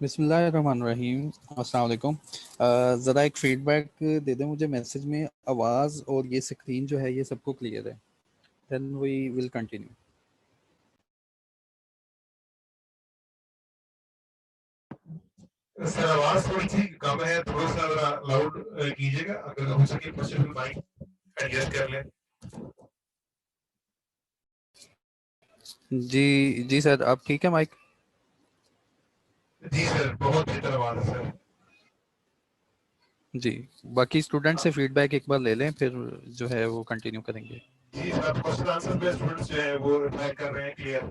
बिस्मिल्लाहिर्रहमानिर्रहीम। अस्सलाम वालेकुम। ज़रा एक फीडबैक दे दें मुझे मैसेज में, आवाज़ और ये स्क्रीन जो है ये सबको क्लियर है, then we will continue. Sir आवाज थोड़ी सी कम है, थोड़ा सा जरा लाउड कीजिएगा अगर हो सके, पॉसिबल माइक एडजस्ट कर लें। जी जी सर, आप ठीक है माइक? जी सर, बहुत बेहतर आवाज है सर। जी, बाकी स्टूडेंट से फीडबैक एक बार ले लें, फिर जो है वो कंटिन्यू करेंगे। जी सर, क्वेश्चन आंसर पे स्टूडेंट्स जो है वो रिप्लाई कर रहे हैं क्लियर।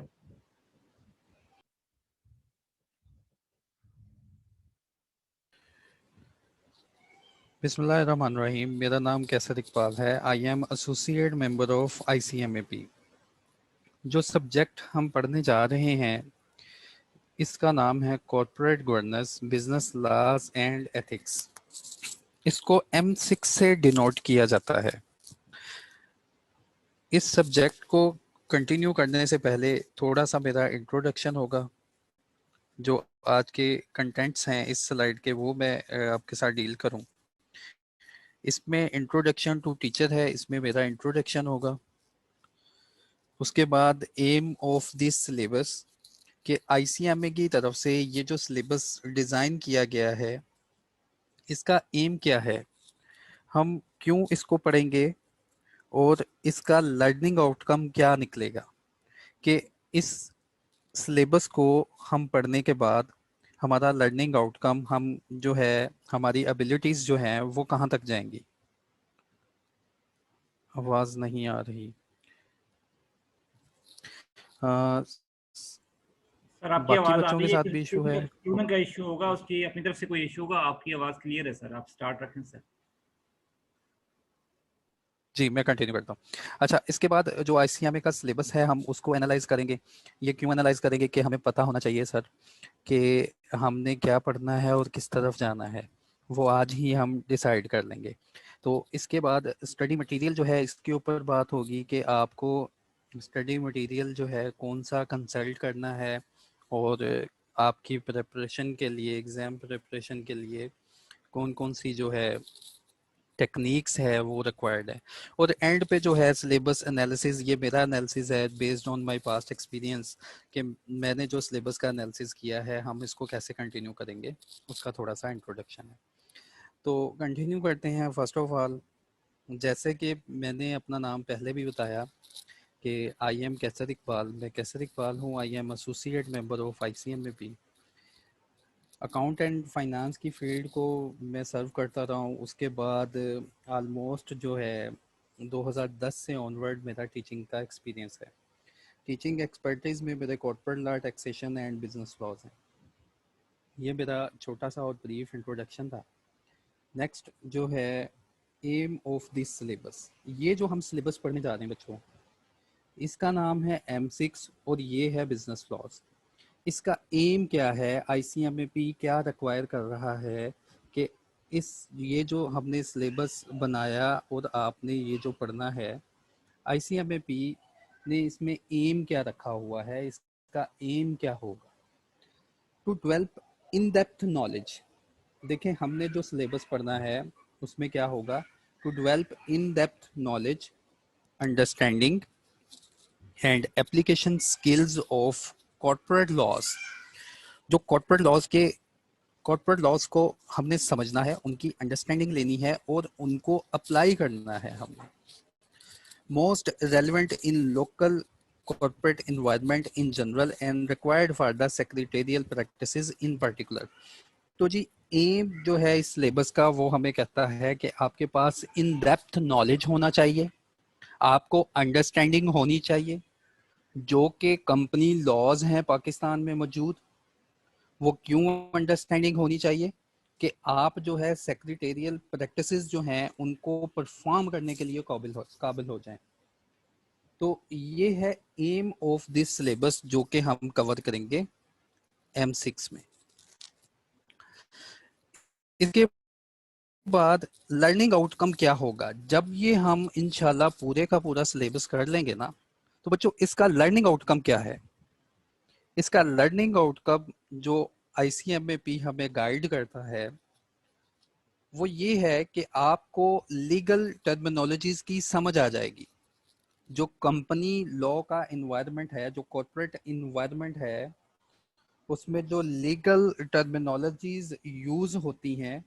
बिस्मिल्लाहिर्रहमानिर्रहीम। मेरा नाम कैसर इकबाल है। I am associate member of ICMAP। जो सब्जेक्ट हम पढ़ने जा रहे हैं इसका नाम है corporate governance, business laws and ethics. इसको M6 से डिनोट किया जाता है। इस सब्जेक्ट को कंटिन्यू करने से पहले थोड़ा सा मेरा इंट्रोडक्शन होगा। जो आज के कंटेंट्स हैं इस स्लाइड के, वो मैं आपके साथ डील करूं। इसमें इंट्रोडक्शन टू टीचर है, इसमें मेरा इंट्रोडक्शन होगा। उसके बाद एम ऑफ दिस सिलेबस कि ICMA की तरफ से ये जो सिलेबस डिज़ाइन किया गया है इसका एम क्या है, हम क्यों इसको पढ़ेंगे और इसका लर्निंग आउटकम क्या निकलेगा। कि इस सिलेबस को हम पढ़ने के बाद हमारा लर्निंग आउटकम, हम जो है हमारी एबिलिटीज़ जो हैं वो कहाँ तक जाएंगी। आवाज़ नहीं आ रही। आ, सर आपकी बाकी आवाज आ बच्चों के रही है, साथ किसी भी इशू है। स्टूडेंट का इश्यू होगा, उसकी अपनी तरफ से कोई इश्यू होगा। आपकी आवाज क्लियर है सर, आप स्टार्ट रखें सर। जी, मैं कंटिन्यू करता हूँ। अच्छा, इसके बाद जो ICMA का सिलेबस है हम उसको एनालाइज करेंगे। ये क्यों एनालाइज करेंगे कि हमें पता होना चाहिए सर कि हमने क्या पढ़ना है और किस तरफ जाना है, वो आज ही हम डिसाइड कर लेंगे। तो इसके बाद स्टडी मटेरियल जो है इसके ऊपर बात होगी कि आपको स्टडी मटेरियल जो है कौन सा कंसल्ट करना है और आपकी प्रिपरेशन के लिए, एग्ज़ाम प्रिपरेशन के लिए कौन कौन सी जो है टेक्निक्स है वो रिक्वायर्ड है। और एंड पे जो है सिलेबस एनालिसिस, ये मेरा एनालिसिस है based on my past experience कि मैंने जो सिलेबस का एनालिसिस किया है हम इसको कैसे कंटिन्यू करेंगे, उसका थोड़ा सा इंट्रोडक्शन है। तो कंटिन्यू करते हैं। फर्स्ट ऑफ ऑल, जैसे कि मैंने अपना नाम पहले भी बताया कि आई एम कैसर इकबाल, मैं कैसर इकबाल हूँ। आई am associate member of ICMAP। Account and finance की फील्ड को मैं सर्व करता रहा हूँ। उसके बाद आलमोस्ट जो है 2010 से ऑनवर्ड मेरा टीचिंग का एक्सपीरियंस है। टीचिंग एक्सपर्टीज़ में मेरे corporate law, taxation and business laws हैं। ये मेरा छोटा सा और ब्रीफ इंट्रोडक्शन था। नेक्स्ट जो है एम ऑफ दिस सिलेबस, ये जो हम सिलेबस पढ़ने जा रहे हैं बच्चों, इसका नाम है M6 और ये है बिजनेस लॉज। इसका एम क्या है, ICMAP क्या रिक्वायर कर रहा है कि इस ये जो हमने सिलेबस बनाया और आपने ये जो पढ़ना है, ICMAP ने इसमें एम क्या रखा हुआ है, इसका एम क्या होगा। To develop in depth knowledge. देखें, हमने जो सिलेबस पढ़ना है उसमें क्या होगा, to develop in depth knowledge, understanding and application skills of corporate laws. जो कॉर्पोरेट लॉज को हमने समझना है, उनकी अंडरस्टैंडिंग लेनी है और उनको अप्लाई करना है हमें। Most relevant in local corporate environment in general and required for the secretarial practices in particular। तो जी, एम जो है इस सिलेबस का वो हमें कहता है कि आपके पास इन डेप्थ नॉलेज होना चाहिए, आपको अंडरस्टैंडिंग होनी चाहिए जो कि कंपनी लॉज हैं पाकिस्तान में मौजूद। वो क्यों अंडरस्टैंडिंग होनी चाहिए कि आप जो है सेक्रेटेरियल प्रैक्टिसेस जो हैं उनको परफॉर्म करने के लिए काबिल हो जाएं। तो ये है एम ऑफ दिस सिलेबस जो कि हम कवर करेंगे M6 में। इसके बाद लर्निंग आउटकम क्या होगा जब ये हम इंशाल्लाह पूरे का पूरा सिलेबस कर लेंगे ना। तो बच्चों, इसका लर्निंग आउटकम क्या है। इसका लर्निंग आउटकम जो ICMAP हमें गाइड करता है वो ये है कि आपको लीगल टर्मिनोलॉजीज की समझ आ जाएगी। जो कंपनी लॉ का इन्वायरमेंट है, जो कॉर्पोरेट इन्वायरमेंट है, उसमें जो लीगल टर्मिनोलॉजीज यूज होती हैं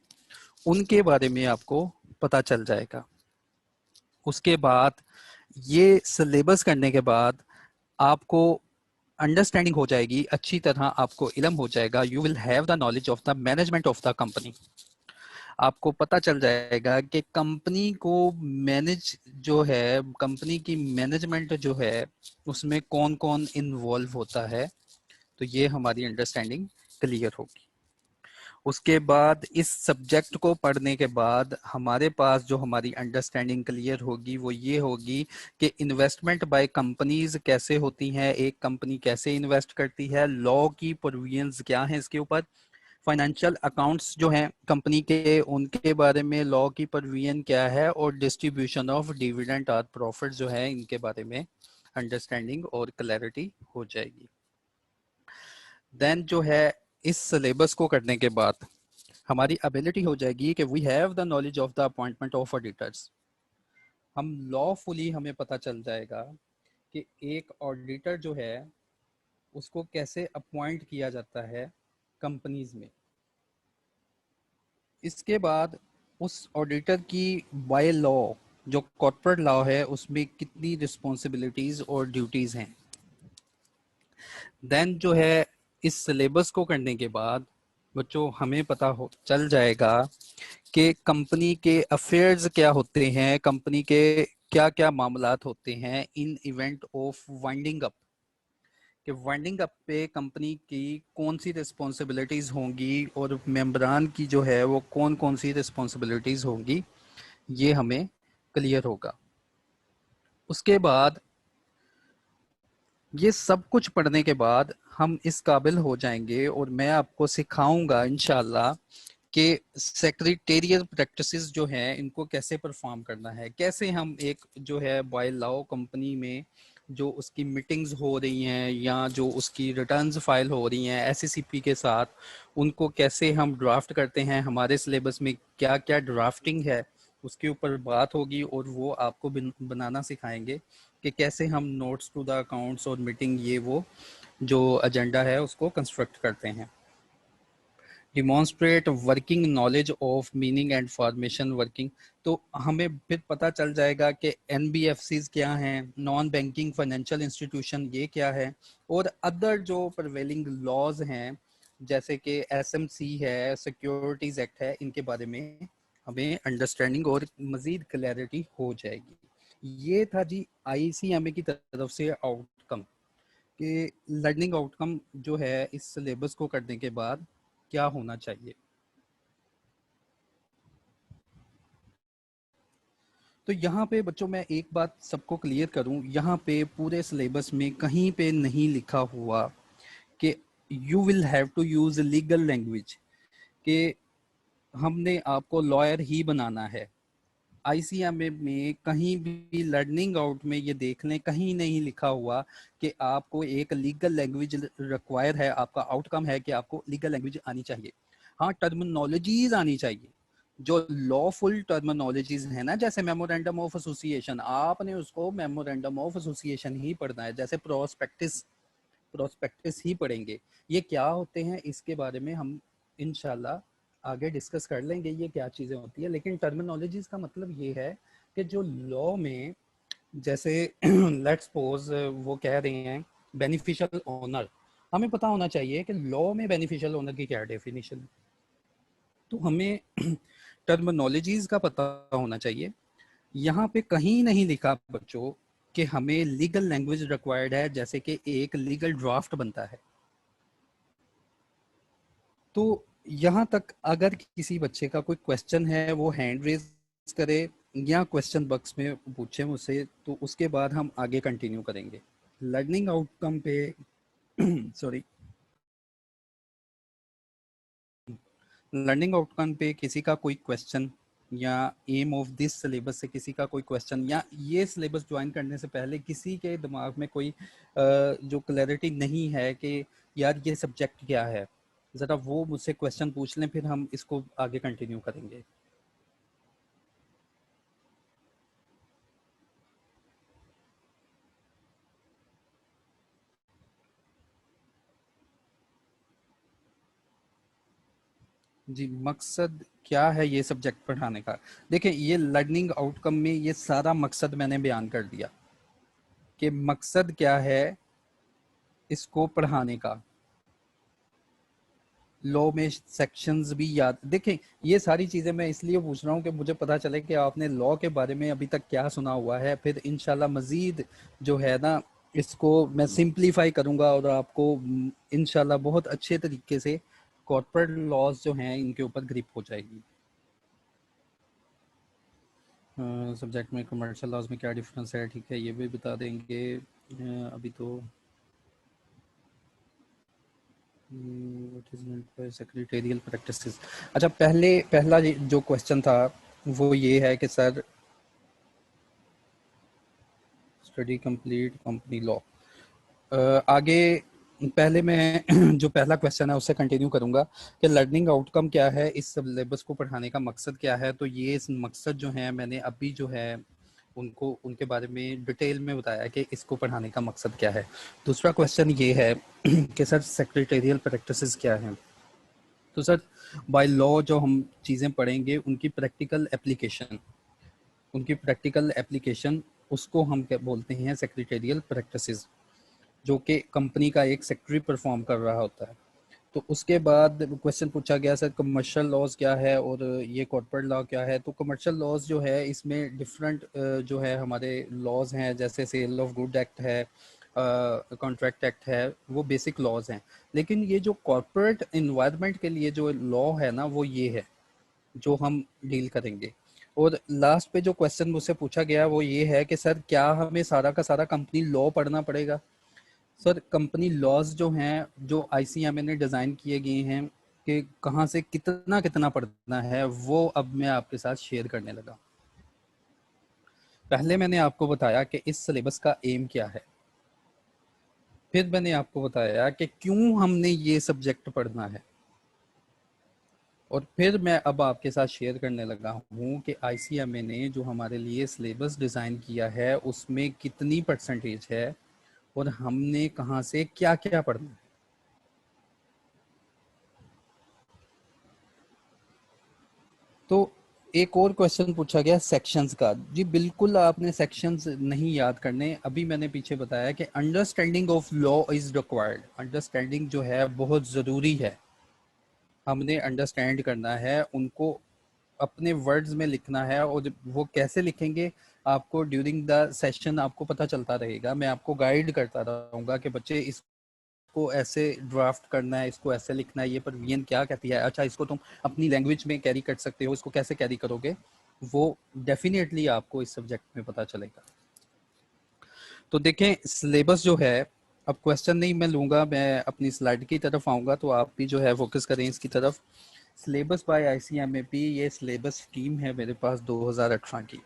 उनके बारे में आपको पता चल जाएगा। उसके बाद ये सिलेबस करने के बाद आपको अंडरस्टैंडिंग हो जाएगी, अच्छी तरह आपको इल्म हो जाएगा। You will have the knowledge of the management of the company. आपको पता चल जाएगा कि कंपनी को मैनेज जो है, कंपनी की मैनेजमेंट जो है उसमें कौन कौन इन्वॉल्व होता है। तो ये हमारी अंडरस्टैंडिंग क्लियर होगी। उसके बाद इस सब्जेक्ट को पढ़ने के बाद हमारे पास जो हमारी अंडरस्टैंडिंग क्लियर होगी वो ये होगी कि इन्वेस्टमेंट बाय कंपनीज कैसे होती हैं, एक कंपनी कैसे इन्वेस्ट करती है, लॉ की प्रोविजंस क्या हैं इसके ऊपर, फाइनेंशियल अकाउंट्स जो हैं कंपनी के उनके बारे में लॉ की प्रोविजन क्या है, और डिस्ट्रीब्यूशन ऑफ डिविडेंड और प्रॉफिट जो है इनके बारे में अंडरस्टैंडिंग और क्लैरिटी हो जाएगी। देन जो है इस सिलेबस को करने के बाद हमारी एबिलिटी हो जाएगी कि we have the knowledge of the appointment of auditors. हम लॉफुली हमें पता चल जाएगा कि एक ऑडिटर जो है उसको कैसे अपॉइंट किया जाता है कंपनीज में। इसके बाद उस ऑडिटर की बाय लॉ जो कॉर्पोरेट लॉ है उसमें कितनी रिस्पॉन्सिबिलिटीज और ड्यूटीज हैं। देन जो है इस सिलेबस को करने के बाद बच्चों हमें पता हो चल जाएगा कि कंपनी के अफेयर्स क्या होते हैं, कंपनी के क्या क्या मामलात होते हैं इन इवेंट ऑफ वाइंडिंग अप। कि वाइंडिंग अप पे कंपनी की कौन सी रिस्पॉन्सिबिलिटीज होंगी और मेंबरान की जो है वो कौन कौन सी रिस्पॉन्सिबिलिटीज होंगी, ये हमें क्लियर होगा। उसके बाद ये सब कुछ पढ़ने के बाद हम इस काबिल हो जाएंगे और मैं आपको सिखाऊंगा इंशाल्लाह कि सेक्रेटेरियल प्रैक्टिसेस जो हैं इनको कैसे परफॉर्म करना है, कैसे हम एक जो है बाय लॉ कंपनी में जो उसकी मीटिंग्स हो रही हैं या जो उसकी रिटर्न्स फाइल हो रही हैं एससीसीपी के साथ, उनको कैसे हम ड्राफ्ट करते हैं। हमारे सिलेबस में क्या क्या ड्राफ्टिंग है उसके ऊपर बात होगी और वो आपको बनाना सिखाएंगे कि कैसे हम नोट्स टू द अकाउंट्स और मीटिंग ये वो जो एजेंडा है उसको कंस्ट्रक्ट करते हैं। Demonstrate working knowledge of meaning and formation working. तो हमें फिर पता चल जाएगा कि एनबीएफसीज क्या हैं, नॉन बैंकिंग फाइनेंशियल इंस्टीट्यूशन ये क्या है, और अदर जो प्रिवेलिंग लॉज हैं जैसे कि एसएमसी है, सिक्योरिटीज एक्ट है, इनके बारे में हमें अंडरस्टैंडिंग और मजीद क्लैरिटी हो जाएगी। ये था जी आईसीएमए की तरफ से आउटकम कि लर्निंग आउटकम जो है इस सिलेबस को करने के बाद क्या होना चाहिए। तो यहाँ पे बच्चों मैं एक बात सबको क्लियर करूँ, यहाँ पे पूरे सिलेबस में कहीं पे नहीं लिखा हुआ कि you will have to use legal language, कि हमने आपको लॉयर ही बनाना है। आईसीएमए में कहीं भी लर्निंग आउट में ये देख लें, कहीं नहीं लिखा हुआ कि आपको एक लीगल लैंग्वेज रिक्वायर है। आपका आउटकम है कि आपको लीगल लैंग्वेज आनी चाहिए। हाँ, टर्मिनोलॉजीज आनी चाहिए, जो लॉफुल टर्मिनोलॉजीज है ना, जैसे मेमोरेंडम ऑफ एसोसिएशन, आपने उसको मेमोरेंडम ऑफ एसोसिएशन ही पढ़ना है। जैसे प्रोस्पेक्टिस, प्रोस्पेक्टिस ही पढ़ेंगे। ये क्या होते हैं इसके बारे में हम इंशाल्लाह आगे डिस्कस कर लेंगे ये क्या चीज़ें होती है। लेकिन टर्मिनोलॉजीज का मतलब ये है कि जो लॉ में जैसे लेट्स सपोज वो कह रहे हैं बेनिफिशियल ओनर, हमें पता होना चाहिए कि लॉ में बेनिफिशियल ओनर की क्या डेफिनेशन है। तो हमें टर्मिनोलॉजीज का पता होना चाहिए। यहाँ पे कहीं नहीं लिखा बच्चों कि हमें लीगल लैंग्वेज रिक्वायर्ड है, जैसे कि एक लीगल ड्राफ्ट बनता है। तो यहाँ तक अगर किसी बच्चे का कोई क्वेश्चन है वो हैंड रेज करे या क्वेश्चन बॉक्स में पूछे मुझसे, तो उसके बाद हम आगे कंटिन्यू करेंगे लर्निंग आउटकम पे। सॉरी, लर्निंग आउटकम पे किसी का कोई क्वेश्चन या एम ऑफ दिस सिलेबस से किसी का कोई क्वेश्चन, या ये सिलेबस ज्वाइन करने से पहले किसी के दिमाग में कोई जो क्लैरिटी नहीं है कि यार ये सब्जेक्ट क्या है, ज़रा वो मुझसे क्वेश्चन पूछ लें, फिर हम इसको आगे कंटिन्यू करेंगे। जी, मकसद क्या है ये सब्जेक्ट पढ़ाने का? देखिए, ये लर्निंग आउटकम में ये सारा मकसद मैंने बयान कर दिया कि मकसद क्या है इसको पढ़ाने का। लॉ में सेक्शंस भी याद, देखें ये सारी चीज़ें मैं इसलिए पूछ रहा हूँ कि मुझे पता चले कि आपने लॉ के बारे में अभी तक क्या सुना हुआ है, फिर इंशाल्लाह मज़ीद जो है ना इसको मैं सिंप्लीफाई करूँगा और आपको इंशाल्लाह बहुत अच्छे तरीके से कॉर्पोरेट लॉज जो हैं इनके ऊपर ग्रिप हो जाएगी। सब्जेक्ट में कमर्शियल लॉज में क्या डिफरेंस है, ठीक है, ये भी बता देंगे। अभी तो what is meant by secretarial practices. अच्छा, पहला जो क्वेश्चन था वो ये है कि sir study complete company law. आगे पहले मैं जो पहला क्वेश्चन है उससे कंटिन्यू करूंगा कि लर्निंग आउटकम क्या है, इस सिलेबस को पढ़ाने का मकसद क्या है। तो ये इस मकसद जो है मैंने अभी जो है उनको उनके बारे में डिटेल में बताया कि इसको पढ़ाने का मकसद क्या है। दूसरा क्वेश्चन ये है कि सर सेक्रेटेरियल प्रैक्टिसेस क्या हैं। तो सर बाय लॉ जो हम चीज़ें पढ़ेंगे उनकी प्रैक्टिकल एप्लीकेशन उसको हम क्या बोलते हैं, सेक्रेटेरियल प्रैक्टिसेस, जो कि कंपनी का एक सेक्रेटरी परफॉर्म कर रहा होता है। तो उसके बाद क्वेश्चन पूछा गया सर कमर्शियल लॉज क्या है और ये कॉर्पोरेट लॉ क्या है। तो कमर्शियल लॉज जो है इसमें डिफरेंट जो है हमारे लॉज हैं, जैसे सेल ऑफ गुड एक्ट है, कॉन्ट्रैक्ट एक्ट है, वो बेसिक लॉज हैं। लेकिन ये जो कॉर्पोरेट इन्वायरमेंट के लिए जो लॉ है ना वो ये है जो हम डील करेंगे। और लास्ट पे जो क्वेश्चन मुझसे पूछा गया वो ये है कि सर क्या हमें सारा का सारा कंपनी लॉ पढ़ना पड़ेगा। सर कंपनी लॉज जो हैं जो आईसीएमए ने डिज़ाइन किए गए हैं कि कहाँ से कितना कितना पढ़ना है वो अब मैं आपके साथ शेयर करने लगा। पहले मैंने आपको बताया कि इस सिलेबस का एम क्या है, फिर मैंने आपको बताया कि क्यों हमने ये सब्जेक्ट पढ़ना है, और फिर मैं अब आपके साथ शेयर करने लगा हूँ कि आईसीएमए ने जो हमारे लिए सिलेबस डिज़ाइन किया है उसमें कितनी परसेंटेज है और हमने कहाँ से क्या क्या पढ़ना है। तो एक और क्वेश्चन पूछा गया सेक्शंस का। जी बिल्कुल आपने सेक्शंस नहीं याद करने, अभी मैंने पीछे बताया कि understanding of law is required. Understanding जो है बहुत ज़रूरी है, हमने अंडरस्टैंड करना है, उनको अपने वर्ड्स में लिखना है। और वो कैसे लिखेंगे आपको ड्यूरिंग द सेशन आपको पता चलता रहेगा। मैं आपको गाइड करता रहूँगा कि बच्चे इसको ऐसे ड्राफ्ट करना है, इसको ऐसे लिखना है, ये परवीन क्या कहती है, अच्छा इसको तुम अपनी लैंग्वेज में कैरी कर सकते हो, इसको कैसे कैरी करोगे, वो डेफिनेटली आपको इस सब्जेक्ट में पता चलेगा। तो देखें सिलेबस जो है, अब क्वेश्चन नहीं मैं लूँगा, मैं अपनी स्लाइड की तरफ आऊँगा, तो आप भी जो है फोकस करें इसकी तरफ। सिलेबस बाय आईसीएमएपी, ये सिलेबस स्कीम है मेरे पास 2018 की।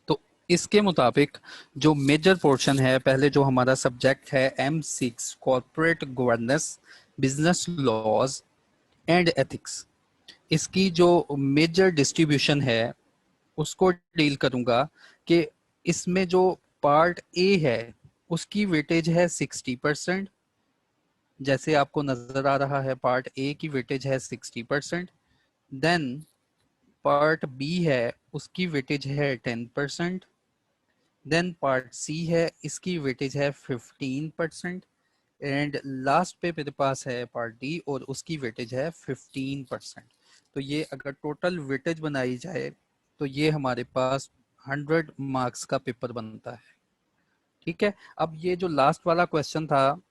तो इसके मुताबिक जो मेजर पोर्शन है, पहले जो हमारा सब्जेक्ट है M6 corporate governance, business laws and ethics, इसकी जो मेजर डिस्ट्रीब्यूशन है उसको डील करूंगा कि इसमें जो पार्ट ए है उसकी वेटेज है 60%। जैसे आपको नजर आ रहा है पार्ट ए की वेटेज है 60%। देन पार्ट बी है उसकी वेटेज है 10%। देन पार्ट सी है इसकी वेटेज है 15%। एंड लास्ट पे मेरे पास है पार्ट डी और उसकी वेटेज है 15%। तो ये अगर टोटल वेटेज बनाई जाए तो ये हमारे पास 100 मार्क्स का पेपर बनता है। ठीक है, अब ये जो लास्ट वाला क्वेश्चन था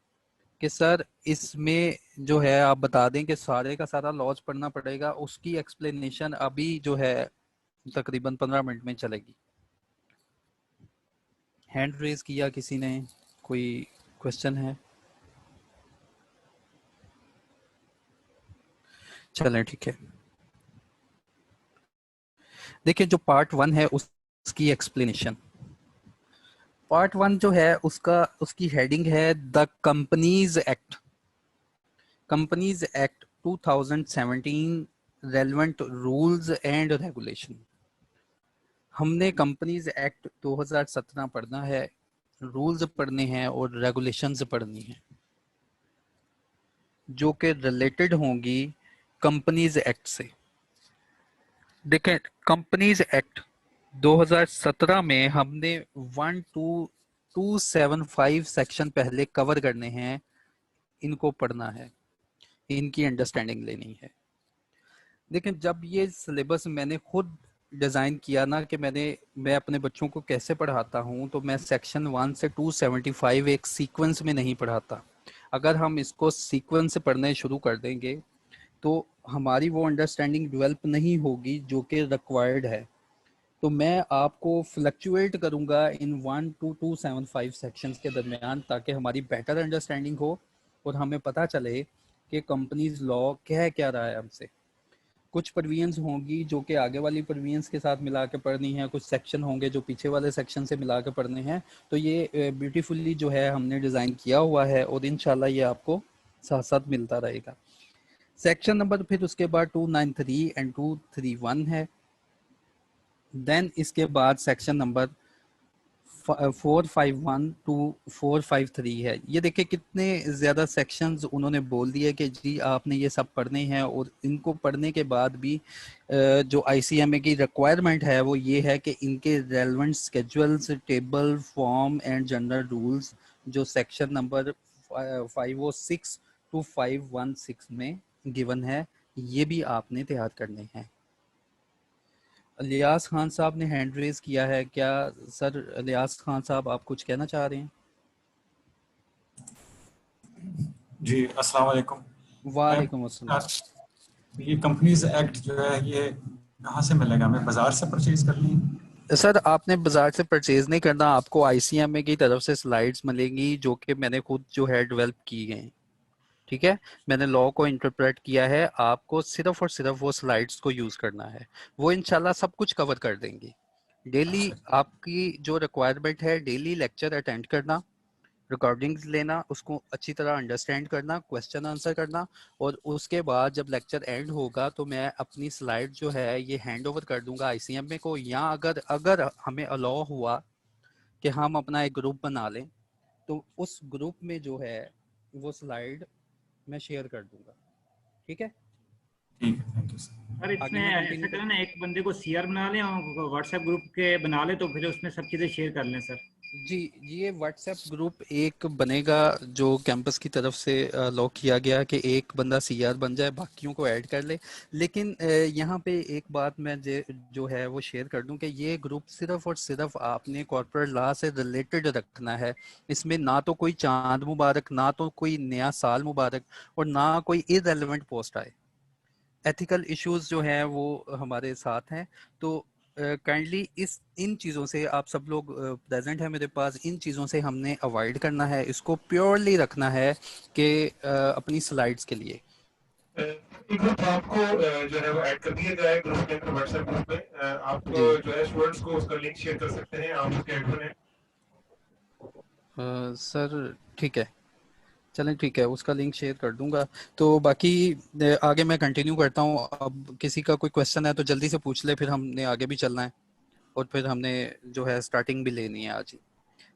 कि सर इसमें जो है आप बता दें कि सारे का सारा लॉज पढ़ना पड़ेगा, उसकी एक्सप्लेनेशन अभी जो है तकरीबन 15 मिनट में चलेगी। हैंड रेज किया किसी ने, कोई क्वेश्चन है? चलें ठीक है। देखिए जो पार्ट 1 है उसकी एक्सप्लेनेशन, पार्ट 1 जो है उसकी हेडिंग है the companies act. Companies act 2017 relevant rules and regulation. हमने कंपनीज एक्ट 2017 पढ़ना है, रूल्स पढ़ने हैं और रेगुलेशंस पढ़नी है जो कि रिलेटेड होंगी कंपनीज एक्ट से। देखें, कंपनीज एक्ट 2017 में हमने 12275 सेक्शन पहले कवर करने हैं, इनको पढ़ना है, इनकी अंडरस्टैंडिंग लेनी है। लेकिन जब ये सिलेबस मैंने खुद डिज़ाइन किया ना कि मैं अपने बच्चों को कैसे पढ़ाता हूँ, तो मैं सेक्शन 1 से 275 एक सीक्वेंस में नहीं पढ़ाता। अगर हम इसको सीक्वेंस से पढ़ने शुरू कर देंगे तो हमारी वो अंडरस्टैंडिंग डेवलप नहीं होगी जो कि रिक्वायर्ड है। तो मैं आपको फ्लक्चुएट करूंगा इन 1 to 275 सेक्शंस के दरमियान, ताकि हमारी बेटर अंडरस्टैंडिंग हो और हमें पता चले कि कंपनीज लॉ कह क्या रहा है हमसे। कुछ प्रोविजंस होंगी जो कि आगे वाली प्रोविजंस के साथ मिला के पढ़नी है, कुछ सेक्शन होंगे जो पीछे वाले सेक्शन से मिला के पढ़ने हैं। तो ये ब्यूटीफुली जो है हमने डिज़ाइन किया हुआ है और इंशाल्लाह ये आपको साथ साथ मिलता रहेगा। सेक्शन नंबर फिर उसके बाद 293 एंड 231 है। देन इसके बाद सेक्शन नंबर 451 टू 453 है। ये देखिए कितने ज़्यादा सेक्शंस उन्होंने बोल दिए कि जी आपने ये सब पढ़ने हैं, और इनको पढ़ने के बाद भी जो ICMA की रिक्वायरमेंट है वो ये है कि इनके relevant schedules, table, form and general rules जो सेक्शन नंबर 506 टू 516 में गिवन है, ये भी आपने तैयार करने हैं। इलियास खान साहब ने हैंड रेज किया है, क्या सर इलियास खान साहब आप कुछ कहना चाह रहे हैं? जी अस्सलाम वालेकुम। वालेकुम अस्सलाम। ये कंपनीज एक्ट जो है ये कहाँ से मिलेगा? हमें बाजार से परचेज कर लें? सर आपने बाजार से परचेज नहीं करना, आपको ICMA की तरफ से स्लाइड्स मिलेंगी जो कि मैंने खुद जो है डेवलप की गई। ठीक है, मैंने लॉ को इंटरप्रेट किया है, आपको सिर्फ और सिर्फ वो स्लाइड्स को यूज करना है, वो इंशाल्लाह सब कुछ कवर कर देंगी। डेली आपकी जो रिक्वायरमेंट है, डेली लेक्चर अटेंड करना, रिकॉर्डिंग्स लेना, उसको अच्छी तरह अंडरस्टैंड करना, क्वेश्चन आंसर करना, और उसके बाद जब लेक्चर एंड होगा तो मैं अपनी स्लाइड जो है ये हैंड ओवर कर दूंगा ICMA को, या अगर अगर हमें अलाउ हुआ कि हम अपना एक ग्रुप बना लें तो उस ग्रुप में जो है वो स्लाइड मैं शेयर कर दूंगा। ठीक है, ठीक है, थैंक यू सर। सर इसमें ऐसा करें ना, एक बंदे को CR बना लें और व्हाट्सएप ग्रुप के बना ले, तो फिर उसमें सब चीज़ें शेयर कर लें सर। जी ये व्हाट्सएप ग्रुप एक बनेगा जो कैंपस की तरफ से लॉक किया गया कि एक बंदा CR बन जाए, बाकियों को ऐड कर ले। लेकिन यहाँ पे एक बात मैं जो है वो शेयर कर दूं कि ये ग्रुप सिर्फ और सिर्फ आपने कॉर्पोरेट लॉ से रिलेटेड रखना है। इसमें ना तो कोई चांद मुबारक, ना तो कोई नया साल मुबारक, और ना कोई इररेलेवेंट पोस्ट आए। एथिकल इश्यूज जो हैं वो हमारे साथ हैं। तो काइंडली इन चीज़ों से आप सब लोग प्रेजेंट है मेरे पास, इन चीज़ों से हमने अवॉइड करना है, इसको प्योरली रखना है कि अपनी स्लाइड्स के लिए। एक ग्रुप आपको जो है वो ऐड कर दिया गया है ग्रुप के अंदर, व्हाट्सएप ग्रुप में। आप जो है स्टूडेंट्स को उसका लिंक शेयर कर सकते हैं, आप उसके एडमिन हैं। सर ठीक है, चलें ठीक है, उसका लिंक शेयर कर दूंगा। तो बाकी आगे मैं कंटिन्यू करता हूँ। अब किसी का कोई क्वेश्चन है तो जल्दी से पूछ ले, फिर हमने आगे भी चलना है और फिर हमने जो है स्टार्टिंग भी लेनी है आज ही।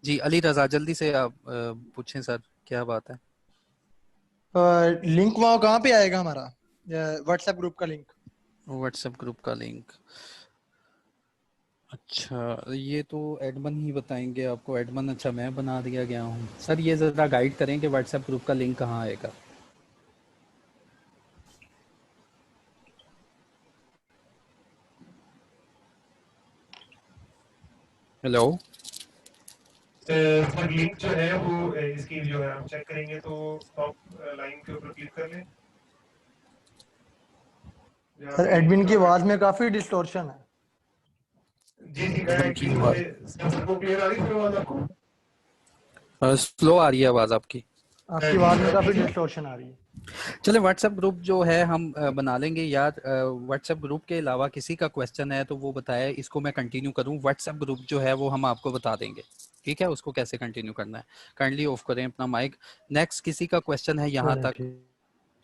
जी अली रजा जल्दी से आप पूछें सर, क्या बात है? लिंक वहाँ कहाँ पे आएगा हमारा व्हाट्सएप ग्रुप का लिंक? व्हाट्सएप ग्रुप का लिंक, अच्छा ये तो एडमन ही बताएंगे आपको। एडमन, अच्छा मैं बना दिया गया हूँ सर, ये ज़रा गाइड करें कि व्हाट्सएप ग्रुप का लिंक कहाँ आएगा। हेलो सर लिंक जो है वो इसकी जो है हम चेक करेंगे तो टॉप लाइन के ऊपर क्लिक कर लें। सर एडमिन की आवाज में काफी डिस्टॉर्शन है। जी जी सबको क्लियर आ रही है आवाज आपको? स्लो आ रही है आवाज़ आपकी आपकी आवाज में काफी डिस्टॉर्शन आ रही है। चले व्हाट्सएप ग्रुप जो है हम बना लेंगे यार। व्हाट्सएप ग्रुप के अलावा किसी का क्वेश्चन है तो वो बताए, इसको मैं कंटिन्यू करूं। व्हाट्सएप ग्रुप जो है वो हम आपको बता देंगे, ठीक है, उसको कैसे कंटिन्यू करना है। काइंडली ऑफ करें अपना माइक। नेक्स्ट किसी का क्वेश्चन है यहाँ तक?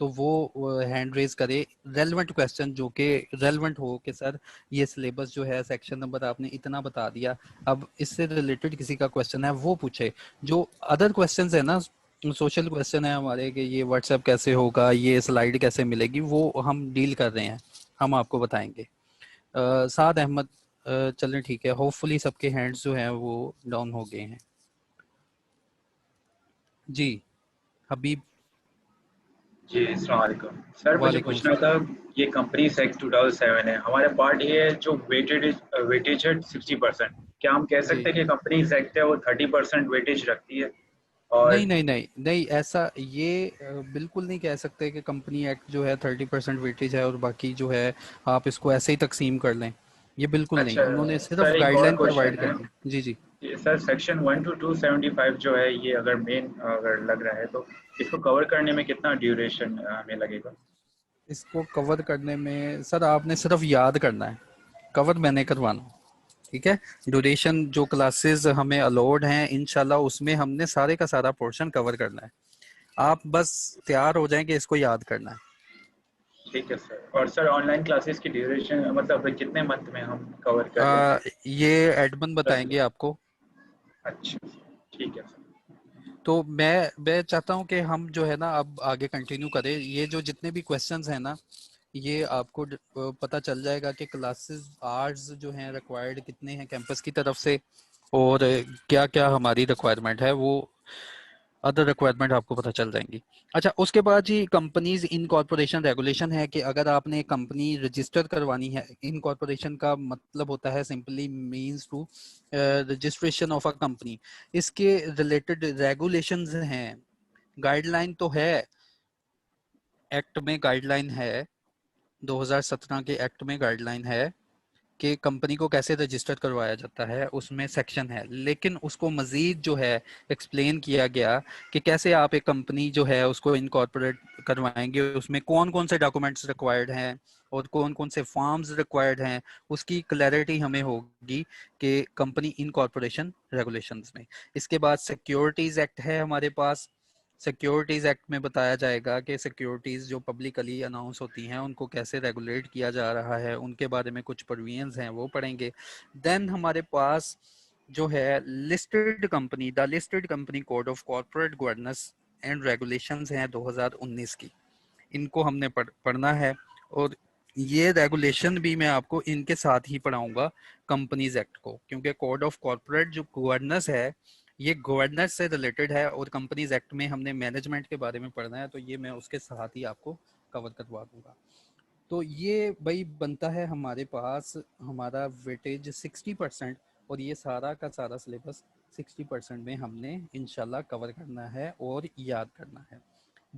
तो वो हैंड रेज करे, रेलेवेंट क्वेश्चन जो कि रेलेवेंट हो कि सर ये सिलेबस जो है सेक्शन नंबर आपने इतना बता दिया, अब इससे रिलेटेड किसी का क्वेश्चन है वो पूछे। जो अदर क्वेश्चंस है ना, सोशल क्वेश्चन है हमारे कि ये व्हाट्सएप कैसे होगा, ये स्लाइड कैसे मिलेगी, वो हम डील कर रहे हैं, हम आपको बताएंगे। साद अहमद, चलें ठीक है, होपफुली सबके हैंड्स जो हैं वो डाउन हो गए हैं। जी हबीब। जी अस्सलाम वालेकुम सर, मुझे वालेकुम पूछना था, ये कंपनी सेक्ट 2007 है, हमारे पार्ट ये है जो वेटेज है 60%, क्या हम कह जी सकते हैं कि कंपनी सेक्ट है वो 30% वेटेज रखती है? और नहीं नहीं नहीं नहीं, ऐसा ये बिल्कुल नहीं कह सकते कि कंपनी एक्ट जो है 30% वेटेज है और बाकी जो है आप इसको ऐसे ही तकसीम कर लें, ये बिल्कुल नहीं, अच्छा उन्होंने सिर्फ सर, एक और गाइडलाइन क्वेश्चन प्रोवाइड है। करनी। जी जी। ये सर सेक्शन 1 to 275 जो है, ये अगर मेन अगर लग रहा है तो इसको कवर करने में कितना ड्यूरेशन हमें लगेगा? इसको कवर करने में सर आपने सिर्फ याद करना है, कवर मैंने करवाना, ठीक है। ड्यूरेशन जो क्लासेस हमें अलाउड हैं इंशाल्लाह उसमें हमने सारे का सारा पोर्शन कवर करना है, आप बस तैयार हो जाएं कि इसको याद करना है। ठीक है सर। और सर ऑनलाइन क्लासेस की ड्यूरेशन मतलब कितने मंथ में हम कवर कर लेंगे? ये एडमिन बताएंगे आपको। अच्छा ठीक है सर। तो मैं चाहता हूं कि हम जो है ना अब आगे कंटिन्यू करें, ये जो जितने भी क्वेश्चंस हैं ना, ये आपको पता चल जाएगा कि क्लासेस आवर्स जो हैं रिक्वायर्ड कितने हैं कैंपस की तरफ से, और क्या क्या हमारी रिक्वायरमेंट है, वो अदर रिक्वायरमेंट आपको पता चल जाएंगी। अच्छा, उसके बाद जी कंपनीज इनकॉर्पोरेशन रेगुलेशन है कि अगर आपने कंपनी रजिस्टर करवानी है, इनकॉर्पोरेशन का मतलब होता है simply means to registration of a company, इसके रिलेटेड रेगुलेशंस हैं, गाइडलाइन तो है, एक्ट में गाइडलाइन है, 2017 के एक्ट में गाइडलाइन है कि कंपनी को कैसे रजिस्टर करवाया जाता है, उसमें सेक्शन है, लेकिन उसको मजीद जो है एक्सप्लेन किया गया कि कैसे आप एक कंपनी जो है उसको इनकॉर्पोरेट करवाएंगे, उसमें कौन कौन से डॉक्यूमेंट्स रिक्वायर्ड हैं और कौन कौन से फॉर्म्स रिक्वायर्ड हैं, उसकी क्लैरिटी हमें होगी कि कंपनी इनकॉर्पोरेशन रेगुलेशंस में। इसके बाद सिक्योरिटीज एक्ट है हमारे पास, सिक्योरिटीज एक्ट में बताया जाएगा कि सिक्योरिटीज जो पब्लिकली अनाउंस होती हैं उनको कैसे रेगुलेट किया जा रहा है, उनके बारे में कुछ प्रोविजंस हैं वो पढ़ेंगे। देन हमारे पास जो है listed company, the listed company code of corporate governance and regulations हैं 2019 की, इनको हमने पढ़ना है, और ये रेगुलेशन भी मैं आपको इनके साथ ही पढ़ाऊंगा कंपनीज एक्ट को, क्योंकि कोड ऑफ कॉर्पोरेट जो गवर्नेंस है ये गवर्नेंस से रिलेटेड है, और कंपनीज एक्ट में हमने मैनेजमेंट के बारे में पढ़ना है, तो ये मैं उसके साथ ही आपको कवर करवा दूंगा। तो ये भाई बनता है हमारे पास हमारा वेटेज 60%, और ये सारा का सारा सिलेबस 60% में हमने इंशाल्लाह कवर करना है और याद करना है।